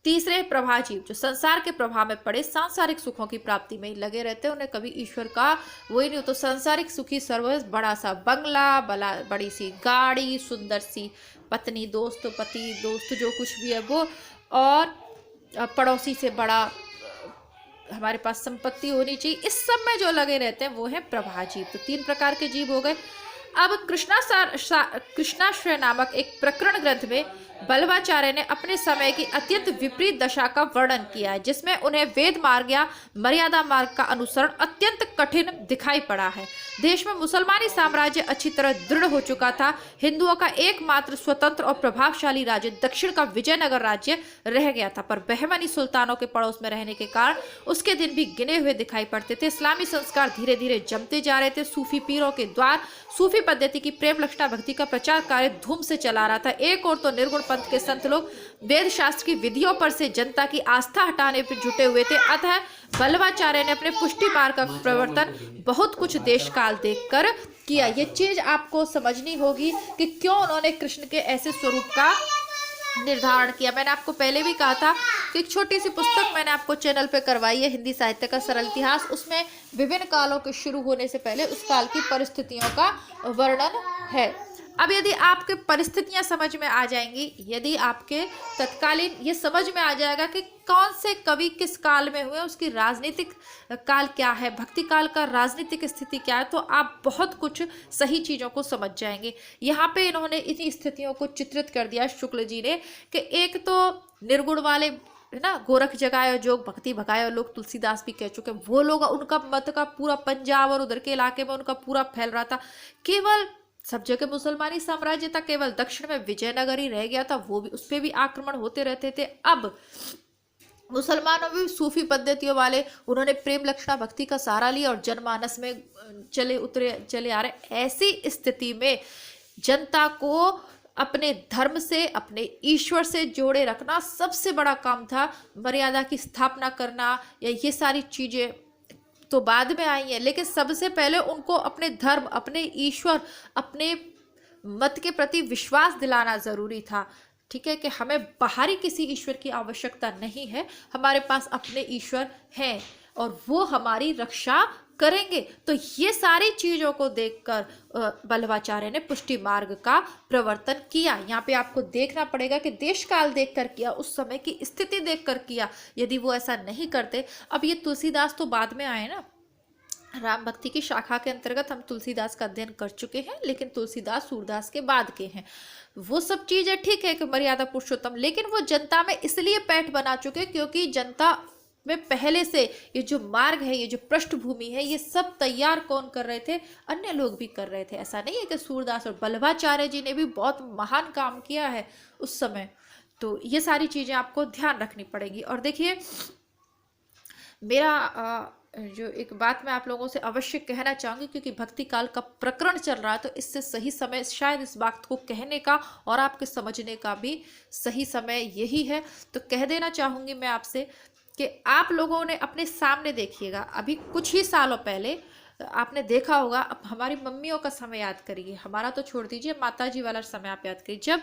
तीसरे प्रभा जीव, जो संसार के प्रभाव में पड़े सांसारिक सुखों की प्राप्ति में ही लगे रहते हैं, उन्हें कभी ईश्वर का वही नहीं हो। तो सांसारिक सुखी सर्वस, बड़ा सा बंगला, बड़ी सी गाड़ी, सुंदर सी पत्नी, दोस्त, पति, दोस्त, जो कुछ भी है वो, और पड़ोसी से बड़ा हमारे पास संपत्ति होनी चाहिए, इस सब में जो लगे रहते हैं वो है प्रभा जीव। तो 3 प्रकार के जीव हो गए। अब कृष्णाश्रय नामक एक प्रकरण ग्रंथ में वल्लभाचार्य ने अपने समय की अत्यंत विपरीत दशा का वर्णन किया है, जिसमें उन्हें वेद मार्ग या मर्यादा मार्ग का अनुसरण अत्यंत कठिन दिखाई पड़ा है। देश में मुसलमानी साम्राज्य अच्छी तरह दृढ़ हो चुका था। हिंदुओं का एकमात्र स्वतंत्र और प्रभावशाली राज्य दक्षिण का विजयनगर राज्य रह गया था, पर बहमनी सुल्तानों के पड़ोस में रहने के कारण उसके दिन भी गिने हुए दिखाई पड़ते थे। इस्लामी संस्कार धीरे धीरे जमते जा रहे थे। सूफी पीरों के द्वार सूफी पद्धति की प्रेम लक्षणा भक्ति का प्रचार कार्य धूम से चला रहा था। एक और तो निर्गुण पंथ के संत लोग वेद शास्त्र की विधियों पर से जनता की आस्था हटाने पर जुटे हुए थे। अतः वल्लभाचार्य ने अपने पुष्टि मार्ग का प्रवर्तन बहुत कुछ देश काल देखकर किया। ये चीज आपको समझनी होगी कि क्यों उन्होंने कृष्ण के ऐसे स्वरूप का निर्धारण किया। मैंने आपको पहले भी कहा था कि एक छोटी सी पुस्तक मैंने आपको चैनल पे करवाई है, हिंदी साहित्य का सरल इतिहास। उसमें विभिन्न कालों के शुरू होने से पहले उस काल की परिस्थितियों का वर्णन है। अब यदि आपके परिस्थितियां समझ में आ जाएंगी, यदि आपके तत्कालीन ये समझ में आ जाएगा कि कौन से कवि किस काल में हुए, उसकी राजनीतिक काल क्या है, भक्ति काल का राजनीतिक स्थिति क्या है, तो आप बहुत कुछ सही चीज़ों को समझ जाएंगे। यहाँ पे इन्होंने इन्हीं स्थितियों को चित्रित कर दिया शुक्ल जी ने कि एक तो निर्गुण वाले है ना, गोरख जगाए जोग भक्ति भगाए लोग, तुलसीदास भी कह चुके, वो लोग उनका मत का पूरा पंजाब और उधर के इलाके में उनका पूरा फैल रहा था। केवल सब जगह मुसलमानी साम्राज्य था, केवल दक्षिण में विजयनगर ही रह गया था, वो भी उस पर भी आक्रमण होते रहते थे। अब मुसलमानों में सूफी पद्धतियों वाले उन्होंने प्रेम लक्षणा भक्ति का सहारा लिया और जनमानस में चले आ रहे। ऐसी स्थिति में जनता को अपने धर्म से, अपने ईश्वर से जोड़े रखना सबसे बड़ा काम था। मर्यादा की स्थापना करना या ये सारी चीजें तो बाद में आई हैं, लेकिन सबसे पहले उनको अपने धर्म, अपने ईश्वर, अपने मत के प्रति विश्वास दिलाना जरूरी था। ठीक है, कि हमें बाहरी किसी ईश्वर की आवश्यकता नहीं है, हमारे पास अपने ईश्वर हैं और वो हमारी रक्षा करेंगे। तो ये सारी चीजों को देखकर बल्लभाचार्य ने पुष्टि मार्ग का प्रवर्तन किया। यहाँ पे आपको देखना पड़ेगा कि देश काल देखकर किया, उस समय की स्थिति देखकर किया। यदि वो ऐसा नहीं करते, अब ये तुलसीदास तो बाद में आए ना, राम भक्ति की शाखा के अंतर्गत हम तुलसीदास का अध्ययन कर चुके हैं, लेकिन तुलसीदास सूरदास के बाद के हैं। वो सब चीजें ठीक है कि मर्यादा पुरुषोत्तम, लेकिन वो जनता में इसलिए पैठ बना चुके क्योंकि जनता में पहले से ये जो मार्ग है, ये जो पृष्ठभूमि है, ये सब तैयार कौन कर रहे थे? अन्य लोग भी कर रहे थे। ऐसा नहीं है कि सूरदास और बल्लभाचार्य जी ने भी बहुत महान काम किया है उस समय। तो ये सारी चीजें आपको ध्यान रखनी पड़ेगी। और देखिए, मेरा जो एक बात मैं आप लोगों से अवश्य कहना चाहूँगी, क्योंकि भक्ति काल का प्रकरण चल रहा है, तो इससे सही समय शायद इस बात को कहने का और आपके समझने का भी सही समय यही है। तो कह देना चाहूँगी मैं आपसे कि आप लोगों ने अपने सामने देखिएगा, अभी कुछ ही सालों पहले आपने देखा होगा, अब हमारी मम्मियों का समय याद करिए, हमारा तो छोड़ दीजिए, माताजी वाला समय आप याद करिए। जब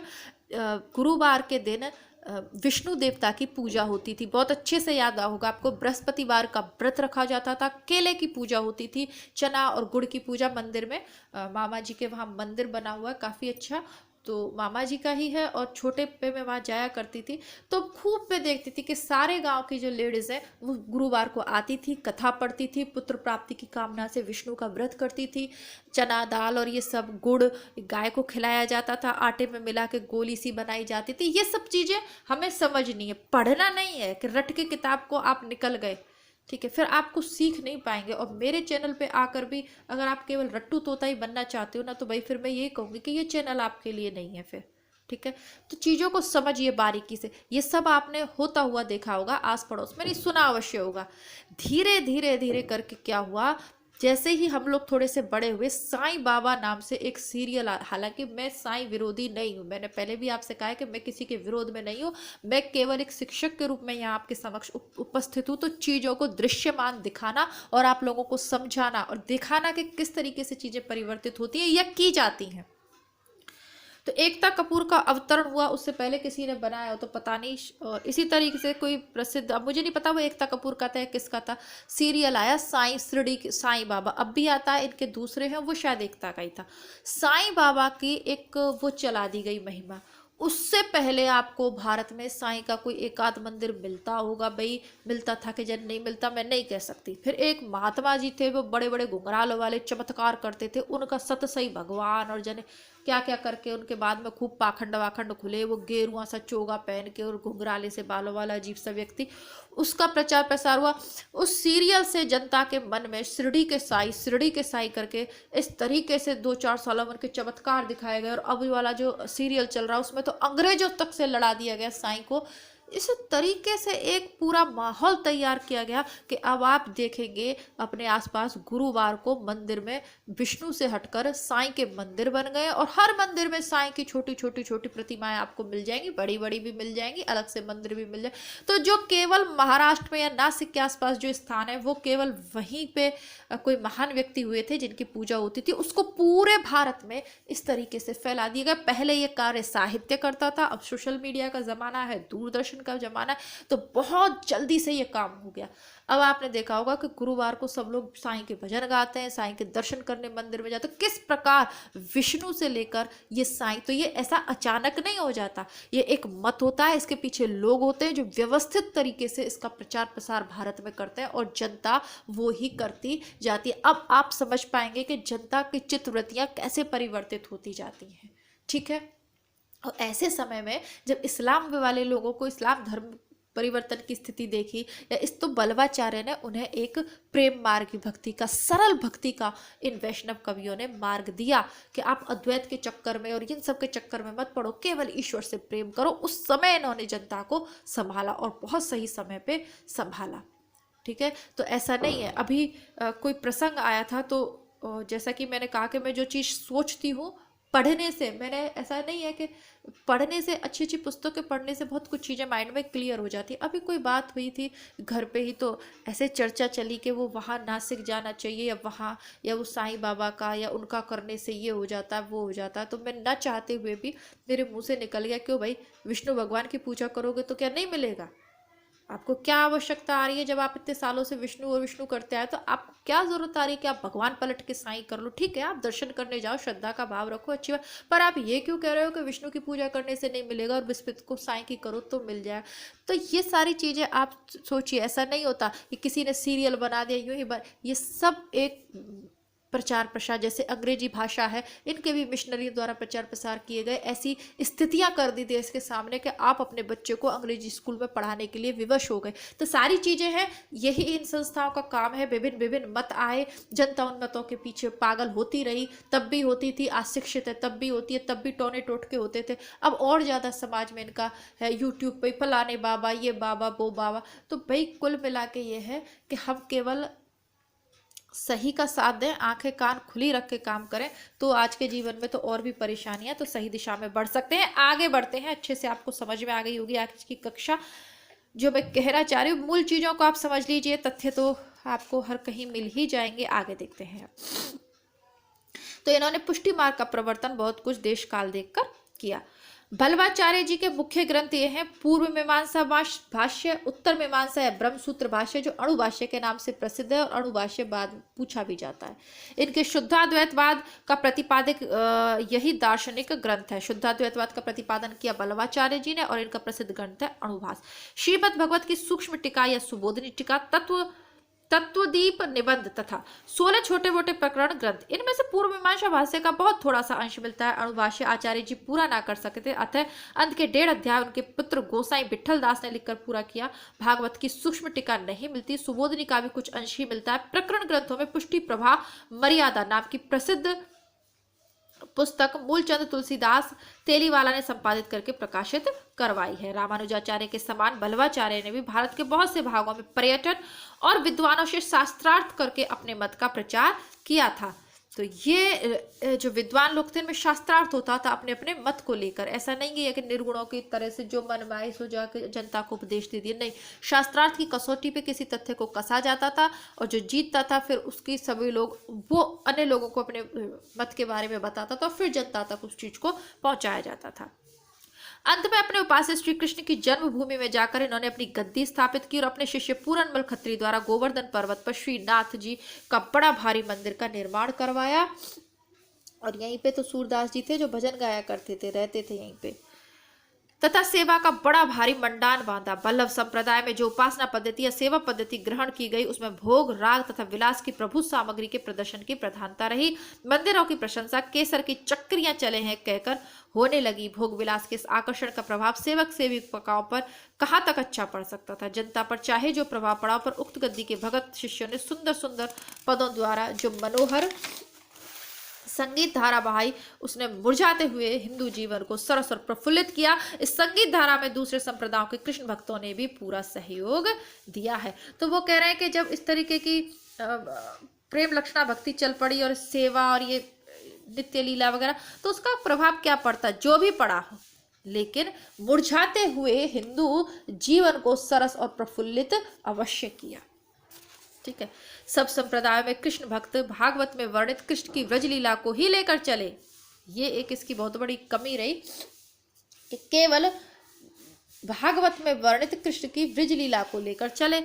गुरुवार के दिन विष्णु देवता की पूजा होती थी, बहुत अच्छे से याद होगा आपको, बृहस्पतिवार का व्रत रखा जाता था, केले की पूजा होती थी, चना और गुड़ की पूजा मंदिर में, मामा जी के वहाँ मंदिर बना हुआ है काफ़ी अच्छा, तो मामा जी का ही है, और छोटे पे मैं वहाँ जाया करती थी, तो खूब मैं देखती थी कि सारे गांव की जो लेडीज़ हैं वो गुरुवार को आती थी, कथा पढ़ती थी, पुत्र प्राप्ति की कामना से विष्णु का व्रत करती थी। चना दाल और ये सब गुड़ गाय को खिलाया जाता था, आटे में मिला के गोली सी बनाई जाती थी। ये सब चीज़ें हमें समझनी है, पढ़ना नहीं है कि रट के किताब को आप निकल गए, ठीक है, फिर आप कुछ सीख नहीं पाएंगे। और मेरे चैनल पे आकर भी अगर आप केवल रट्टू तोता ही बनना चाहते हो ना, तो भाई फिर मैं ये कहूँगी कि ये चैनल आपके लिए नहीं है फिर, ठीक है। तो चीज़ों को समझिए बारीकी से, ये सब आपने होता हुआ देखा होगा आस पड़ोस में, नहीं सुना अवश्य होगा। धीरे धीरे धीरे करके क्या हुआ, जैसे ही हम लोग थोड़े से बड़े हुए, साईं बाबा नाम से एक सीरियल, हालांकि मैं साईं विरोधी नहीं हूँ, मैंने पहले भी आपसे कहा है कि मैं किसी के विरोध में नहीं हूँ, मैं केवल एक शिक्षक के रूप में यहाँ आपके समक्ष उपस्थित हूँ। तो चीज़ों को दृश्यमान दिखाना और आप लोगों को समझाना और दिखाना कि किस तरीके से चीज़ें परिवर्तित होती हैं या की जाती हैं। तो एकता कपूर का अवतरण हुआ, उससे पहले किसी ने बनाया हो तो पता नहीं, और इसी तरीके से कोई प्रसिद्ध, अब मुझे नहीं पता वो एकता कपूर का था या किसका था, सीरियल आया साईं शिरडी साईं बाबा, अब भी आता है, इनके दूसरे हैं, वो शायद एकता का ही था। साईं बाबा की एक वो चला दी गई महिमा। उससे पहले आपको भारत में साईं का कोई एक आध मंदिर मिलता होगा, भाई मिलता था कि जन नहीं मिलता मैं नहीं कह सकती। फिर एक महात्मा जी थे, वो बड़े बड़े घुंघराल वाले चमत्कार करते थे, उनका सतसई भगवान और जन क्या क्या करके, उनके बाद में खूब पाखंड वाखंड खुले, वो गेरुआ सा चोगा पहन के और घुंघराले से बालों वाला अजीब सा व्यक्ति, उसका प्रचार प्रसार हुआ। उस सीरियल से जनता के मन में शिरडी के साई करके इस तरीके से 2-4 सालों में उनके चमत्कार दिखाए गए। और अब वाला जो सीरियल चल रहा है उसमें तो अंग्रेजों तक से लड़ा दिया गया साईं को। इस तरीके से एक पूरा माहौल तैयार किया गया कि अब आप देखेंगे अपने आसपास गुरुवार को मंदिर में विष्णु से हटकर साईं के मंदिर बन गए, और हर मंदिर में साईं की छोटी छोटी प्रतिमाएं आपको मिल जाएंगी, बड़ी बड़ी भी मिल जाएंगी, अलग से मंदिर भी मिल जाए। तो जो केवल महाराष्ट्र में या नासिक के आसपास जो स्थान है, वो केवल वहीं पे कोई महान व्यक्ति हुए थे जिनकी पूजा होती थी, उसको पूरे भारत में इस तरीके से फैला दिया गया। पहले ये कार्य साहित्य करता था, अब सोशल मीडिया का जमाना है, दूरदर्शन का जमाना है, तो बहुत जल्दी से ये काम हो गया। अब आपने देखा होगा कि गुरुवार को सब लोग साईं के भजन गाते हैं, साईं के दर्शन करने मंदिर में जाते हैं। किस प्रकार विष्णु से लेकर ये साईं, तो ये ऐसा अचानक नहीं हो जाता, ये एक मत होता है, इसके पीछे लोग होते हैं जो व्यवस्थित तरीके से इसका प्रचार प्रसार भारत में करते हैं और जनता वो ही करती जाती है। अब आप समझ पाएंगे कि जनता की चित्तवृत्तियां कैसे परिवर्तित होती जाती हैं। ठीक है, और ऐसे समय में जब इस्लाम वाले लोगों को इस्लाम धर्म परिवर्तन की स्थिति देखी, या इस तो बल्लवाचार्य ने उन्हें एक प्रेम मार्ग भक्ति का, सरल भक्ति का इन वैष्णव कवियों ने मार्ग दिया कि आप अद्वैत के चक्कर में और इन सब के चक्कर में मत पड़ो, केवल ईश्वर से प्रेम करो। उस समय इन्होंने जनता को संभाला और बहुत सही समय पे संभाला। ठीक है, तो ऐसा नहीं है। अभी कोई प्रसंग आया था, तो जैसा कि मैंने कहा कि मैं जो चीज़ सोचती हूँ पढ़ने से, मैंने ऐसा नहीं है कि पढ़ने से, अच्छी अच्छी पुस्तकें पढ़ने से बहुत कुछ चीज़ें माइंड में क्लियर हो जाती। अभी कोई बात हुई थी घर पे ही, तो ऐसे चर्चा चली कि वो वहाँ नासिक जाना चाहिए, या वहाँ, या वो साईं बाबा का या उनका करने से ये हो जाता है वो हो जाता है। तो मैं न चाहते हुए भी मेरे मुंह से निकल गया, क्यों भाई, विष्णु भगवान की पूजा करोगे तो क्या नहीं मिलेगा? आपको क्या आवश्यकता आ रही है? जब आप इतने सालों से विष्णु और विष्णु करते आए, तो आपको क्या जरूरत आ रही है कि आप भगवान पलट के साईं कर लो? ठीक है, आप दर्शन करने जाओ, श्रद्धा का भाव रखो, अच्छी बात, पर आप ये क्यों कह रहे हो कि विष्णु की पूजा करने से नहीं मिलेगा और विस्पत को साईं की करो तो मिल जाए? तो ये सारी चीजें आप सोचिए, ऐसा नहीं होता कि किसी ने सीरियल बना दिया यूं ही ये सब एक प्रचार प्रसार, जैसे अंग्रेजी भाषा है, इनके भी मिशनरी द्वारा प्रचार प्रसार किए गए, ऐसी स्थितियां कर दी देश के सामने कि आप अपने बच्चे को अंग्रेजी स्कूल में पढ़ाने के लिए विवश हो गए। तो सारी चीजें हैं, यही इन संस्थाओं का काम है। विभिन्न विभिन्न मत आए, जनता उन मतों के पीछे पागल होती रही, तब भी होती थी, अशिक्षित है तब भी होती है, तब भी टोने टोटके होते थे। अब और ज्यादा समाज में इनका है, यूट्यूब पे फलाने बाबा, ये बाबा, वो बाबा। तो भाई कुल मिला के ये है कि हम केवल सही का साथ दें, आंखें कान खुली रख के काम करें, तो आज के जीवन में तो और भी परेशानियां, तो सही दिशा में बढ़ सकते हैं। आगे बढ़ते हैं, अच्छे से आपको समझ में आ गई होगी आज की कक्षा। जो मैं कहना चाह रही हूँ, मूल चीजों को आप समझ लीजिए, तथ्य तो आपको हर कहीं मिल ही जाएंगे। आगे देखते हैं। तो इन्होंने पुष्टि मार्ग का प्रवर्तन बहुत कुछ देश काल देखकर किया। बल्लवाचार्य जी के मुख्य ग्रंथ ये हैं: पूर्व मीमांसा भाष्य, उत्तर मीमांसा या ब्रह्मसूत्र भाष्य, जो अणु भाष्य के नाम से प्रसिद्ध है और अणु भाष्य बाद पूछा भी जाता है। इनके शुद्धाद्वैतवाद का प्रतिपादक यही दार्शनिक ग्रंथ है। शुद्धाद्वैतवाद का प्रतिपादन किया बल्लवाचार्य जी ने और इनका प्रसिद्ध ग्रंथ है अणुभाष्य। श्रीमद् भगवत की सूक्ष्म टीका या सुबोधनी टीका, तत्वदीप निबंध तथा 16 छोटे मोटे प्रकरण ग्रंथ, इनमें से पूर्व मीमांसा भाष्य का बहुत थोड़ा सा अंश मिलता है। अणुभाष्य आचार्य जी पूरा ना कर सके थे, अतः अंत के 1.5 अध्याय उनके पुत्र गोसाई विठल दास ने लिखकर पूरा किया। भागवत की सूक्ष्म टीका नहीं मिलती। सुबोधनी का भी कुछ अंश ही मिलता है। प्रकरण ग्रंथों में पुष्टि प्रभा मर्यादा नाम की प्रसिद्ध पुस्तक मूलचंद तुलसीदास तेलीवाला ने संपादित करके प्रकाशित करवाई है। रामानुजाचार्य के समान बल्लवाचार्य ने भी भारत के बहुत से भागों में पर्यटन और विद्वानों से शास्त्रार्थ करके अपने मत का प्रचार किया था। तो ये जो विद्वान लोग थे, इनमें शास्त्रार्थ होता था अपने अपने मत को लेकर। ऐसा नहीं है कि निर्गुणों की तरह से जो मनमाए सो जाकर जनता को उपदेश दे दिए, नहीं, शास्त्रार्थ की कसौटी पे किसी तथ्य को कसा जाता था और जो जीतता था फिर उसकी सभी लोग वो अन्य लोगों को अपने मत के बारे में बताता था, फिर जनता तक उस चीज को पहुंचाया जाता था। अंत में अपने उपास्य श्री कृष्ण की जन्मभूमि में जाकर इन्होंने अपनी गद्दी स्थापित की और अपने शिष्य पूरनमल खत्री द्वारा गोवर्धन पर्वत पर श्रीनाथ जी का बड़ा भारी मंदिर का निर्माण करवाया। और यहीं पे तो सूरदास जी थे जो भजन गाया करते थे, रहते थे यहीं पे, तथा सेवा का बड़ा भारी मंडान बांधा। बल्लभ संप्रदाय में जो उपासना पद्धति या सेवा पद्धति ग्रहण की गई, उसमें भोग राग तथा विलास की प्रभु सामग्री के प्रदर्शन की प्रधानता रही। मंदिरों की प्रशंसा केसर की चक्रियां चले हैं कहकर होने लगी। भोग विलास के इस आकर्षण का प्रभाव सेवक सेविकाओं पर कहाँ तक अच्छा पड़ सकता था। जनता पर चाहे जो प्रभाव पड़ा, पर उक्त गद्दी के भगत शिष्यों ने सुंदर सुंदर पदों द्वारा जो मनोहर संगीत धारा बहाई, उसने मुरझाते हुए हिंदू जीवन को सरस और प्रफुल्लित किया। इस संगीत धारा में दूसरे संप्रदायों के कृष्ण भक्तों ने भी पूरा सहयोग दिया है। तो वो कह रहे हैं कि जब इस तरीके की प्रेम लक्षणा भक्ति चल पड़ी और सेवा और ये नित्य लीला वगैरह, तो उसका प्रभाव क्या पड़ता, जो भी पड़ा हो, लेकिन मुरझाते हुए हिंदू जीवन को सरस और प्रफुल्लित अवश्य किया। ठीक है, सब संप्रदायों में कृष्ण भक्त भागवत में वर्णित कृष्ण की व्रज लीला को ही लेकर चले। ये एक इसकी बहुत बड़ी कमी रही कि केवल भागवत में वर्णित कृष्ण की ब्रज लीला को लेकर चले,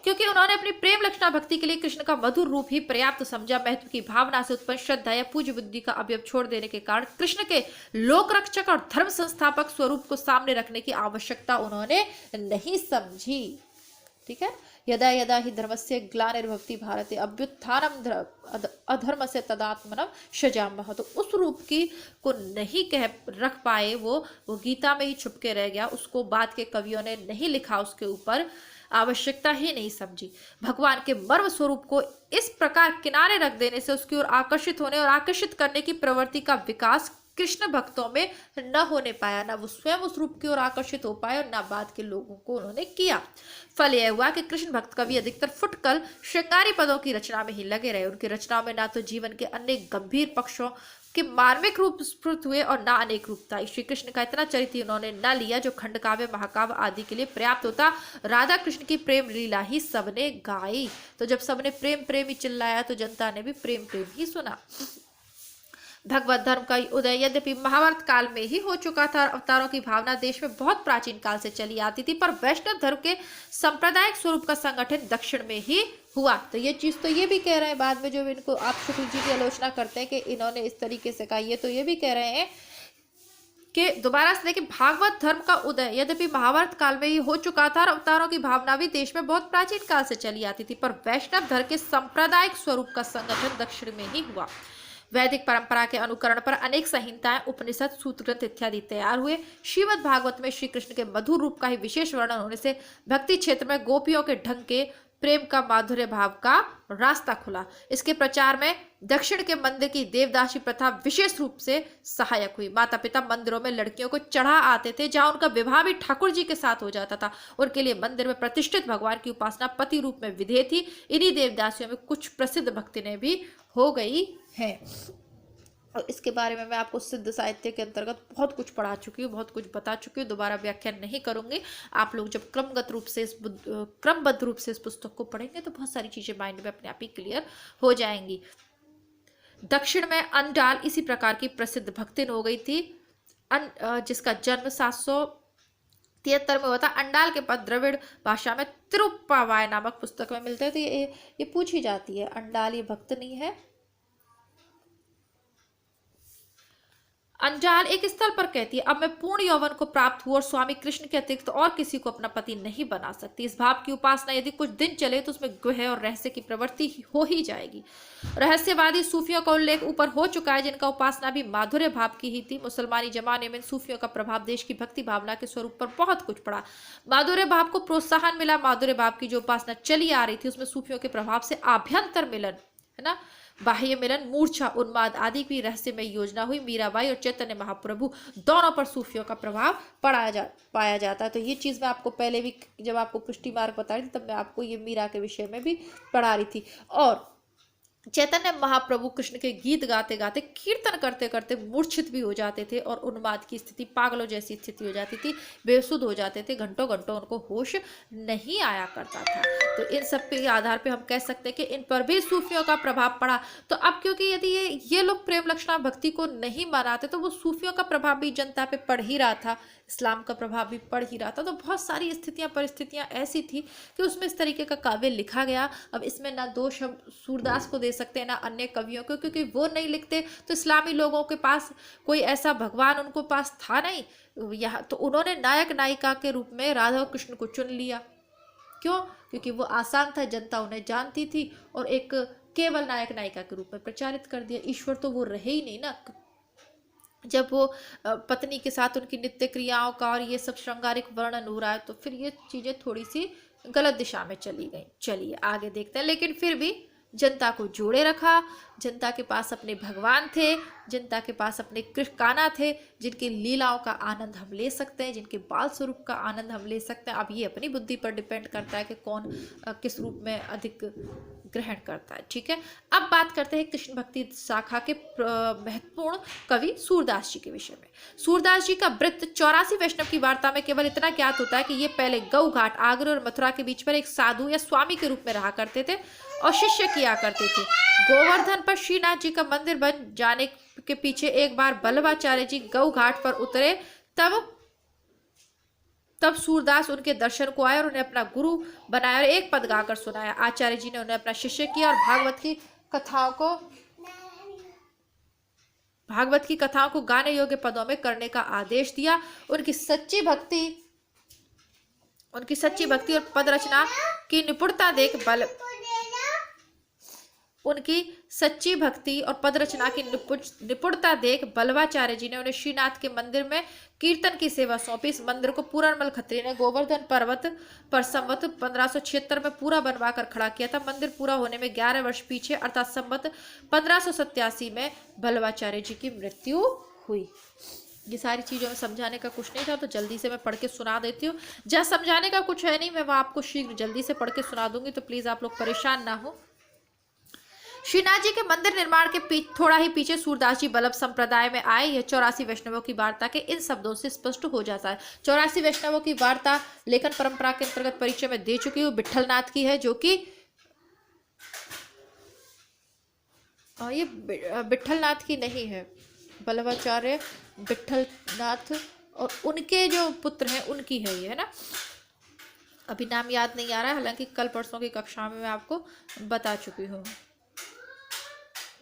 क्योंकि उन्होंने अपनी प्रेम लक्षणा भक्ति के लिए कृष्ण का मधुर रूप ही पर्याप्त समझा। महत्व की भावना से उत्पन्न श्रद्धा या पूज्य बुद्धि का अवयव छोड़ देने के कारण कृष्ण के लोक रक्षक और धर्म संस्थापक स्वरूप को सामने रखने की आवश्यकता उन्होंने नहीं समझी। ठीक है, यदा यदा ही धर्मस्य ग्लानिर्भवति भारते अभ्युत्थानम अधर्मस्य तदात्मनम सजामः। तो उस रूप की को नहीं कह रख पाए, वो गीता में ही छुप के रह गया, उसको बाद के कवियों ने नहीं लिखा, उसके ऊपर आवश्यकता ही नहीं समझी। भगवान के मर्म स्वरूप को इस प्रकार किनारे रख देने से उसकी ओर आकर्षित होने और आकर्षित करने की प्रवृत्ति का विकास कृष्ण भक्तों में न होने पाया, ना वो स्वयं उस रूप की ओर आकर्षित हो पाए और ना बाद के लोगों को उन्होंने किया। फल यह हुआ कि कृष्ण भक्त कवि अधिकतर फुटकल श्रृंगारी पदों की रचना में ही लगे रहे। उनकी रचनाओं में ना तो जीवन के अन्य गंभीर पक्षों के मार्मिक रूप स्फुट हुए और ना अनेक रूपता। श्री कृष्ण का इतना चरित्र उन्होंने न लिया जो खंड काव्य महाकाव्य आदि के लिए पर्याप्त होता। राधा कृष्ण की प्रेम लीला ही सबने गाई। तो जब सबने प्रेम प्रेम ही चिल्लाया तो जनता ने भी प्रेम प्रेम ही सुना। भगवत धर्म का उदय यद्यपि महाभारत काल में ही हो चुका था, अवतारों की भावना देश में बहुत प्राचीन काल से चली आती थी, पर वैष्णव धर्म के सांप्रदायिक स्वरूप का संगठन दक्षिण में ही हुआ। तो ये चीज तो ये भी कह रहे हैं बाद में, जो इनको आप शुक्ल जी की आलोचना करते हैं कि इन्होंने इस तरीके से कहा, ये तो ये भी कह रहे हैं कि दोबारा से देखिए, भागवत धर्म का उदय यद्यपि महाभारत काल में ही हो चुका था और अवतारों की भावना भी देश में बहुत प्राचीन काल से चली आती थी, पर वैष्णव धर्म के सांप्रदायिक स्वरूप का संगठन दक्षिण में ही हुआ। वैदिक परंपरा के अनुकरण पर अनेक संहिताएं, उपनिषद, सूत्र ग्रंथ इत्यादि तैयार हुए। श्रीमद् भागवत में श्री कृष्ण के मधुर रूप का ही विशेष वर्णन होने से भक्ति क्षेत्र में गोपियों के ढंग के प्रेम का माधुर्य भाव का रास्ता खुला। इसके प्रचार में दक्षिण के मंदिर की देवदासी प्रथा विशेष रूप से सहायक हुई। माता पिता मंदिरों में लड़कियों को चढ़ा आते थे, जहां उनका विवाह भी ठाकुर जी के साथ हो जाता था। उनके लिए मंदिर में प्रतिष्ठित भगवान की उपासना पति रूप में विधेय थी। इन्हीं देवदासियों में कुछ प्रसिद्ध भक्ति ने भी हो गई है। और इसके बारे में मैं आपको सिद्ध साहित्य के अंतर्गत बहुत कुछ पढ़ा चुकी हूँ, बहुत कुछ बता चुकी हूँ, दोबारा व्याख्यान नहीं करूंगी। आप लोग जब क्रमबद्ध रूप से इस पुस्तक को पढ़ेंगे तो बहुत सारी चीजें माइंड में अपने आप ही क्लियर हो जाएंगी। दक्षिण में अंडाल इसी प्रकार की प्रसिद्ध भक्तिन हो गई थी, जिसका जन्म 773 में हुआ था। अंडाल के पद द्रविड़ भाषा में तिरुप्पावाय नामक पुस्तक में मिलते हैं। तो ये पूछी जाती है, अंडाल ये भक्त नहीं है। अंजाल एक स्थल पर कहती है, अब मैं पूर्ण यौवन को प्राप्त हुआ और स्वामी कृष्ण के अतिरिक्त और किसी को अपना पति नहीं बना सकती। इस भाव की उपासना यदि कुछ दिन चले तो उसमें गुह और रहस्य की प्रवृत्ति हो ही जाएगी। रहस्यवादी सूफियों का उल्लेख ऊपर हो चुका है, जिनका उपासना भी माधुर्य भाव की ही थी। मुसलमानी जमाने में सूफियों का प्रभाव देश की भक्ति भावना के स्वरूप पर बहुत कुछ पड़ा। माधुर्य भाव को प्रोत्साहन मिला। माधुर्य भाव की जो उपासना चली आ रही थी उसमें सूफियों के प्रभाव से आभ्यंतर मिलन, है ना, बाह्य मिलन, मूर्छा, उन्माद आदि की रहस्यमय योजना हुई। मीराबाई और चैतन्य महाप्रभु दोनों पर सूफियों का प्रभाव पाया जाता है। तो ये चीज मैं आपको पहले भी जब आपको पुष्टि मार्ग बता रही थी तब मैं आपको ये मीरा के विषय में भी पढ़ा रही थी। और चैतन्य महाप्रभु कृष्ण के गीत गाते गाते, कीर्तन करते करते मूर्छित भी हो जाते थे और उन्माद की स्थिति, पागलों जैसी स्थिति हो जाती थी, बेसुध हो जाते थे, घंटों घंटों उनको होश नहीं आया करता था। तो इन सब के आधार पे हम कह सकते हैं कि इन पर भी सूफियों का प्रभाव पड़ा। तो अब क्योंकि यदि ये लोग प्रेम लक्षणा भक्ति को नहीं मानते तो वो सूफियों का प्रभाव भी जनता पे पड़ ही रहा था, इस्लाम का प्रभाव भी पड़ ही रहा था। तो बहुत सारी परिस्थितियां ऐसी थी कि उसमें इस तरीके का काव्य लिखा गया। अब इसमें ना दोष हम सूरदास को दे सकते हैं ना अन्य कवियों को, क्योंकि वो नहीं लिखते तो इस्लामी लोगों के पास कोई ऐसा भगवान उनको पास था नहीं। यहाँ तो उन्होंने नायक नायिका के रूप में राधा और कृष्ण को चुन लिया। क्यों? क्योंकि वो आसान था, जनता उन्हें जानती थी और एक केवल नायक नायिका के रूप में प्रचारित कर दिया। ईश्वर तो वो रहे ही नहीं ना। जब वो पत्नी के साथ उनकी नित्य क्रियाओं का और ये सब श्रृंगारिक वर्णन हो रहा है तो फिर ये चीजें थोड़ी सी गलत दिशा में चली गई। चलिए आगे देखते हैं। लेकिन फिर भी जनता को जोड़े रखा। जनता के पास अपने भगवान थे, जनता के पास अपने कृष्ण कान्हा थे, जिनकी लीलाओं का आनंद हम ले सकते हैं, जिनके बाल स्वरूप का आनंद हम ले सकते हैं। अब ये अपनी बुद्धि पर डिपेंड करता है कि कौन किस रूप में अधिक ग्रहण करता है। ठीक है, अब बात करते हैं कृष्ण भक्ति शाखा के महत्वपूर्ण कवि सूरदास जी के विषय में। सूरदास जी का वृत्त 84 वैष्णव की वार्ता में केवल इतना ज्ञात होता है कि ये पहले गौ घाट, आगरा और मथुरा के बीच पर एक साधु या स्वामी के रूप में रहा करते थे और शिष्य किया करते थे। गोवर्धन पर श्रीनाथ जी का मंदिर बन जाने के पीछे एक बार बल्लभाचार्य जी गौ घाट पर उतरे, तब तब सूरदास उनके दर्शन को आए और उन्हें अपना गुरु बनाया और एक पद गाकर सुनाया। आचार्य जी ने उन्हें अपना शिष्य किया और भागवत की कथाओं को गाने योग्य पदों में करने का आदेश दिया। उनकी सच्ची भक्ति और पद रचना की निपुणता देख बल्लभाचार्य जी ने उन्हें श्रीनाथ के मंदिर में कीर्तन की सेवा सौंपी। इस मंदिर को पूरनमल खत्री ने गोवर्धन पर्वत पर संवत 1576 में पूरा बनवाकर खड़ा किया था। मंदिर पूरा होने में 11 वर्ष पीछे अर्थात संवत 1587 में बल्लभाचार्य जी की मृत्यु हुई। ये सारी चीज़ों में समझाने का कुछ नहीं था, तो जल्दी से मैं पढ़ के सुना देती हूँ। जहाँ समझाने का कुछ है नहीं, मैं वो आपको शीघ्र जल्दी से पढ़ के सुना दूंगी, तो प्लीज़ आप लोग परेशान ना हो। श्रीनाथ जी के मंदिर निर्माण के थोड़ा ही पीछे सूरदास जी बल्लभ संप्रदाय में आए। यह 84 वैष्णवों की वार्ता के इन शब्दों से स्पष्ट हो जाता है। 84 वैष्णवों की वार्ता लेखन परंपरा के अंतर्गत परिचय में दे चुकी हूँ। विट्ठलनाथ की है, जो कि ये विट्ठलनाथ की नहीं है, बल्लभाचार्य विट्ठलनाथ और उनके जो पुत्र हैं उनकी है ये, है ना। अभी नाम याद नहीं आ रहा है, हालांकि कल परसों की कक्षा में मैं आपको बता चुकी हूँ।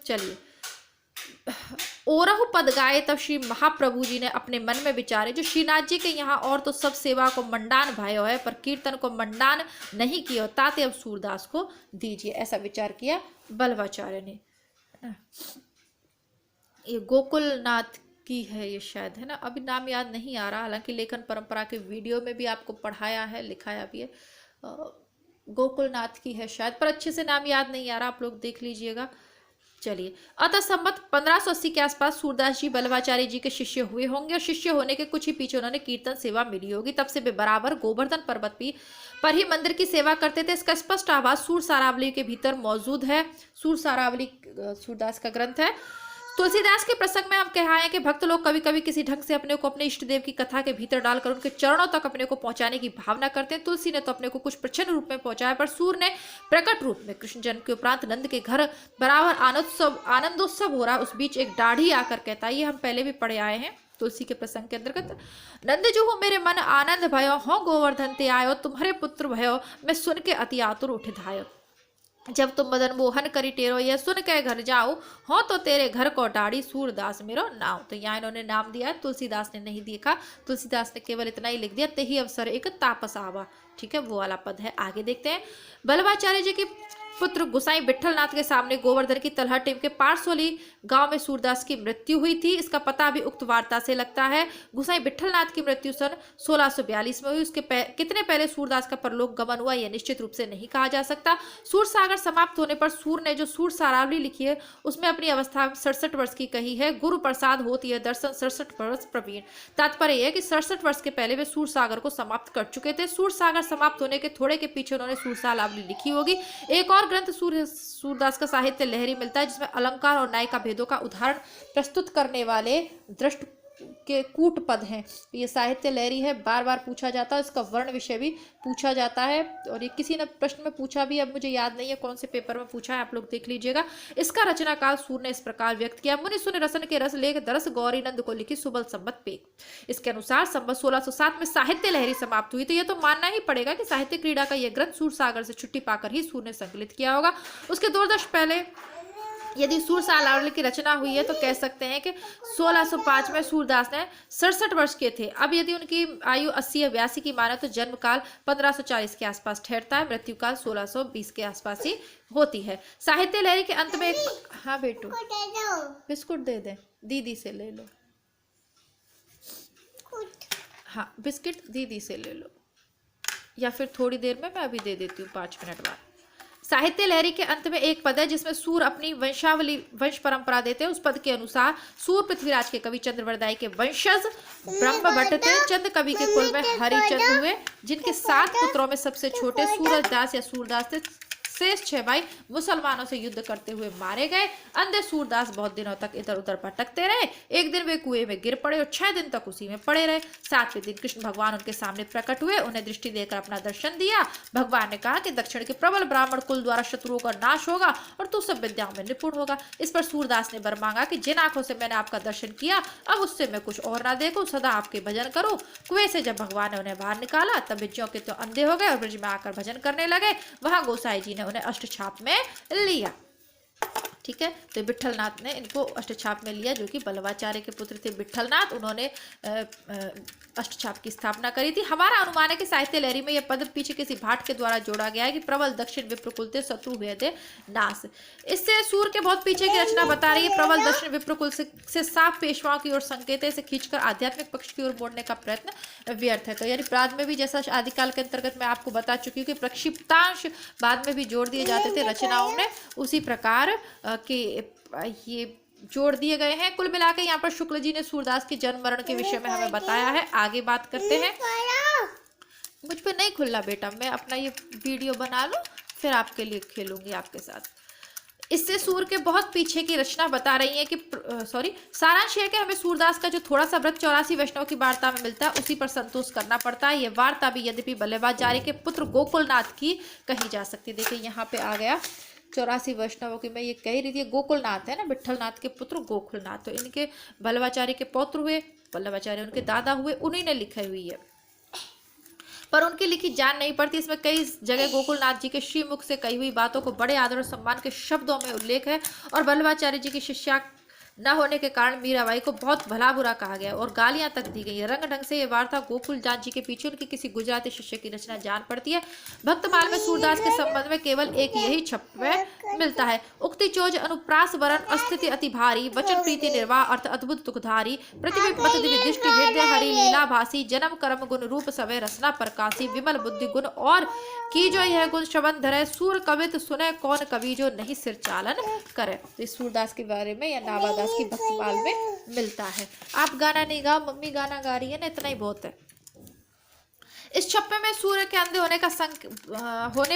चलिए, ओरहु पद गाए तब श्री महाप्रभु जी ने अपने मन में विचारे, जो श्रीनाथ जी के यहाँ और तो सब सेवा को मंडान भयो है, पर कीर्तन को मंडान नहीं किया, ताते अब सूरदास को दीजिए। ऐसा विचार किया बल्लभाचार्य ने। ये गोकुलनाथ की है ये शायद, है ना। अभी नाम याद नहीं आ रहा, हालांकि लेखन परंपरा के वीडियो में भी आपको पढ़ाया है, लिखाया भी है। गोकुलनाथ की है शायद, पर अच्छे से नाम याद नहीं आ रहा, आप लोग देख लीजिएगा। चलिए, अतः संवत 1580 के आसपास सूरदास जी बल्लभाचार्य जी के शिष्य हुए होंगे और शिष्य होने के कुछ ही पीछे उन्होंने कीर्तन सेवा मिली होगी। तब से वे बराबर गोवर्धन पर्वत पर ही मंदिर की सेवा करते थे। इसका स्पष्ट आभास सूर सारावली के भीतर मौजूद है। सूर सारावली सूरदास का ग्रंथ है। तुलसीदास के प्रसंग में हम कहां कि भक्त लोग कभी कभी किसी ढंग से अपने को अपने इष्ट देव की कथा के भीतर डालकर उनके चरणों तक अपने को पहुंचाने की भावना करते हैं। तुलसी ने तो अपने को कुछ प्रच्छन्न रूप में पहुंचाया, पर सूर ने प्रकट रूप में। कृष्ण जन्म के उपरांत नंद के घर बराबर आनंदोत्सव हो रहा, उस बीच एक दाढ़ी आकर कहता है, ये हम पहले भी पढ़े आए हैं तुलसी के प्रसंग के अंतर्गत। नंद जो हो मेरे मन आनंद भयो, हो गोवर्धन ते आयो, तुम्हारे पुत्र भयो, मैं सुन के अति आतुर उठ धायो। जब तुम मदन मोहन करी टेरो, यह सुन के घर जाओ, हो तो तेरे घर को डाड़ी, सूरदास मेरो नाम। तो यहाँ इन्होंने नाम दिया है, तुलसीदास ने नहीं देखा। तुलसीदास ने केवल इतना ही लिख दिया, तेही अवसर एक तापस आवा। ठीक है, वो वाला पद है। आगे देखते हैं। बल्लभाचार्य जी की पुत्र गुसाई विट्ठलनाथ के सामने गोवर्धन की तलहटी के पारसोली गांव में सूरदास की मृत्यु हुई थी। इसका पता भी उक्त वार्ता से लगता है। गुसाई विट्ठलनाथ की मृत्यु सन 1642 में हुई। उसके कितने पहले सूरदास का परलोक गमन हुआ, यह निश्चित रूप से नहीं कहा जा सकता। सूर सागर समाप्त होने पर सूर ने जो सूर सारावली लिखी है, उसमें अपनी अवस्था 67 वर्ष की कही है। गुरु प्रसाद होती है दर्शन 67 वर्ष प्रवीण। तात्पर्य यह कि 67 वर्ष के पहले वे सूर सागर को समाप्त कर चुके थे। सूर सागर समाप्त होने के थोड़े के पीछे उन्होंने सूर सारावली लिखी होगी। एक और ग्रंथ सूरदास का साहित्य लहरी मिलता है, जिसमें अलंकार और न्याय का भेदों का उदाहरण प्रस्तुत करने वाले दृष्ट के कूट पद हैं। ये साहित्य लहरी है, बार बार पूछा जाता है। इसका वर्ण विषय भी पूछा जाता है, और ये किसी ने प्रश्न में पूछा भी, अब मुझे याद नहीं है कौन से पेपर में पूछा है, आप लोग देख लीजिएगा। इसका रचनाकाल सूर ने इस प्रकार व्यक्त किया। मुनि सुन रसन के रस लेख दरस गौरी नंद को लिखी सुबल संबत पेक। इसके अनुसार संबत 1607 में साहित्य लहरी समाप्त हुई। तो यह तो मानना ही पड़ेगा कि साहित्य क्रीड़ा का यह ग्रंथ सूर सागर से छुट्टी पाकर ही सूर ने संकलित किया होगा। उसके 2 दशक पहले यदि सूर सारावली की रचना हुई है, तो कह सकते हैं कि 1605 में सूरदास ने 67 वर्ष के थे। अब यदि उनकी आयु 80 या 82 की माने तो जन्म काल 1540 के आसपास ठहरता है, मृत्यु काल 1620 के आसपास ही होती है। साहित्य लहरी के अंत में एक, हाँ बेटू बिस्कुट दे दे, दीदी से ले लो। हाँ, बिस्किट दीदी से ले लो, या फिर थोड़ी देर में, मैं अभी दे देती हूँ 5 मिनट बाद। साहित्य लहरी के अंत में एक पद है जिसमें सूर अपनी वंश परंपरा देते हैं। उस पद के अनुसार सूर पृथ्वीराज के कवि चंद्रवरदाई के वंशज ब्रह्म भट्ट थे। चंद कवि के कुल में हरिचंद हुए, जिनके 7 पुत्रों में सबसे छोटे सूरजदास या सूरदास थे। शेष 6 भाई मुसलमानों से युद्ध करते हुए मारे गए। अंधे सूरदास बहुत दिनों तक इधर उधर भटकते रहे। एक दिन वे कुएं में गिर पड़े और 6 दिन तक उसी में पड़े रहे। 7वें दिन कृष्ण भगवान उनके सामने प्रकट हुए, उन्हें दृष्टि देकर अपना दर्शन दिया। भगवान ने कहा कि दक्षिण के प्रबल ब्राह्मण कुल द्वारा शत्रुओं का नाश होगा और तू सब विद्याओं में निपुण होगा। इस पर सूरदास ने वर मांगा कि जिन आंखों से मैंने आपका दर्शन किया, अब उससे मैं कुछ और ना देखूं, सदा आपके भजन करूं। कुएं से जब भगवान ने उन्हें बाहर निकाला तब वे ज्यों के त्यों अंधे हो गए और ब्रज में आकर भजन करने लगे। वहां गोसाई जी ने उन्हें अष्टछाप में लिया। ठीक है, तो विट्ठलनाथ ने इनको अष्टछाप में लिया, जो कि बल्लवाचार्य के पुत्र थे विट्ठलनाथ। उन्होंने अष्टछाप की स्थापना करी थी। हमारा अनुमान है कि साहित्य लहरी में यह पद पीछे किसी भाट के द्वारा जोड़ा गया है कि प्रबल दक्षिण विप्रकुल थे शत्रु हुए थे नाश। इससे सूर के बहुत पीछे की रचना बता रही है। प्रबल दक्षिण विप्रकुल से साफ पेशवाओं की ओर संकेत है, इसे खींचकर आध्यात्मिक पक्ष की ओर मोड़ने का प्रयत्न व्यर्थ है। तो यानी बाद में भी, जैसा आदिकाल के अंतर्गत मैं आपको बता चुकी हूँ कि प्रक्षिप्तांश बाद में भी जोड़ दिए जाते थे रचनाओं में, उसी प्रकार कि ये जोड़ दिए गए हैं। कुल मिलाकर यहाँ पर शुक्ल जी ने सूरदास के जन्म मरण के विषय में हमें बताया है। आगे बात करते हैं। मुझ पे नहीं खुला बेटा, मैं अपना ये वीडियो बना लूं फिर आपके लिए खेलूंगी आपके साथ। इससे सूर के बहुत पीछे की रचना बता रही है कि सारांश है कि हमें सूरदास का जो थोड़ा सा व्रत 84 वैष्णव की वार्ता में मिलता है उसी पर संतोष करना पड़ता है। यह वार्ता भी यद्यपि बल्लवाचार्य के पुत्र गोकुलनाथ की कही जा सकती है। देखिए यहाँ पे आ गया 84 वैष्णवों की मैं ये कह रही थी। गोकुलनाथ है ना, विट्ठलनाथ के पुत्र गोकुलनाथ, तो इनके बल्लवाचार्य के पौत्र हुए, बल्लवाचार्य उनके दादा हुए, उन्हीं ने लिखी हुई है, पर उनकी लिखी जान नहीं पड़ती। इसमें कई जगह गोकुलनाथ जी के श्रीमुख से कही हुई बातों को बड़े आदर और सम्मान के शब्दों में उल्लेख है और बल्लवाचार्य जी की शिष्या न होने के कारण मीराबाई को बहुत भला बुरा कहा गया और गालियां तक दी गई। रंग ढंग से ये वार्ता गोकुलनाथ जी के पीछे उनकी किसी गुजराती शिष्य की रचना जान पड़ती है। भक्तमाल में सूरदास के संबंध में केवल एक यही छप्पे मिलता है। उक्ति चोज अनुप्रास वरण अस्थिति अति भारी, वचन प्रीति निर्वाह अर्थ अद्भुत दुखधारी, प्रतिबिंब मत दिव्य दृष्टि हृदय हरि लीला भासी, जन्म कर्म गुण रूप सवय रसना प्रकाशी, विमल बुद्धि गुण और की जो यह गुण शबन धरे, सूर कवित सुने कौन कवि जो नहीं सिर चालन करे। तो इस सूरदास के बारे में या नावादास की भक्तमाल में मिलता है। आप गाना नहीं गाओ, मम्मी गाना गा रही है ना, इतना ही बहुत है। इस छप्पे में सूर्य के अंधे होने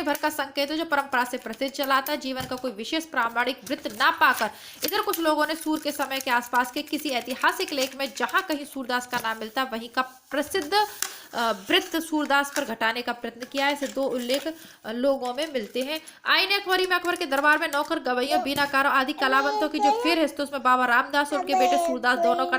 भर का संकेत है जो परंपरा से प्रसिद्ध चलाता है। जीवन का कोई विशेष प्रामाणिक वृत्त ना पाकर इधर कुछ लोगों ने सूर्य के समय के आसपास के किसी ऐतिहासिक लेख में जहां कहीं सूरदास का नाम मिलता है वहीं का प्रसिद्ध वृत्त सूरदास पर घटाने का प्रयत्न किया है। ऐसे दो उल्लेख लोगों में मिलते हैं। आईने अकबरी में अकबर के दरबार में नौकर गवैयों बीनाकारों आदि कलावंतों की जो फिर है, तो उसमें बाबा रामदास और उनके बेटे सूरदास दोनों का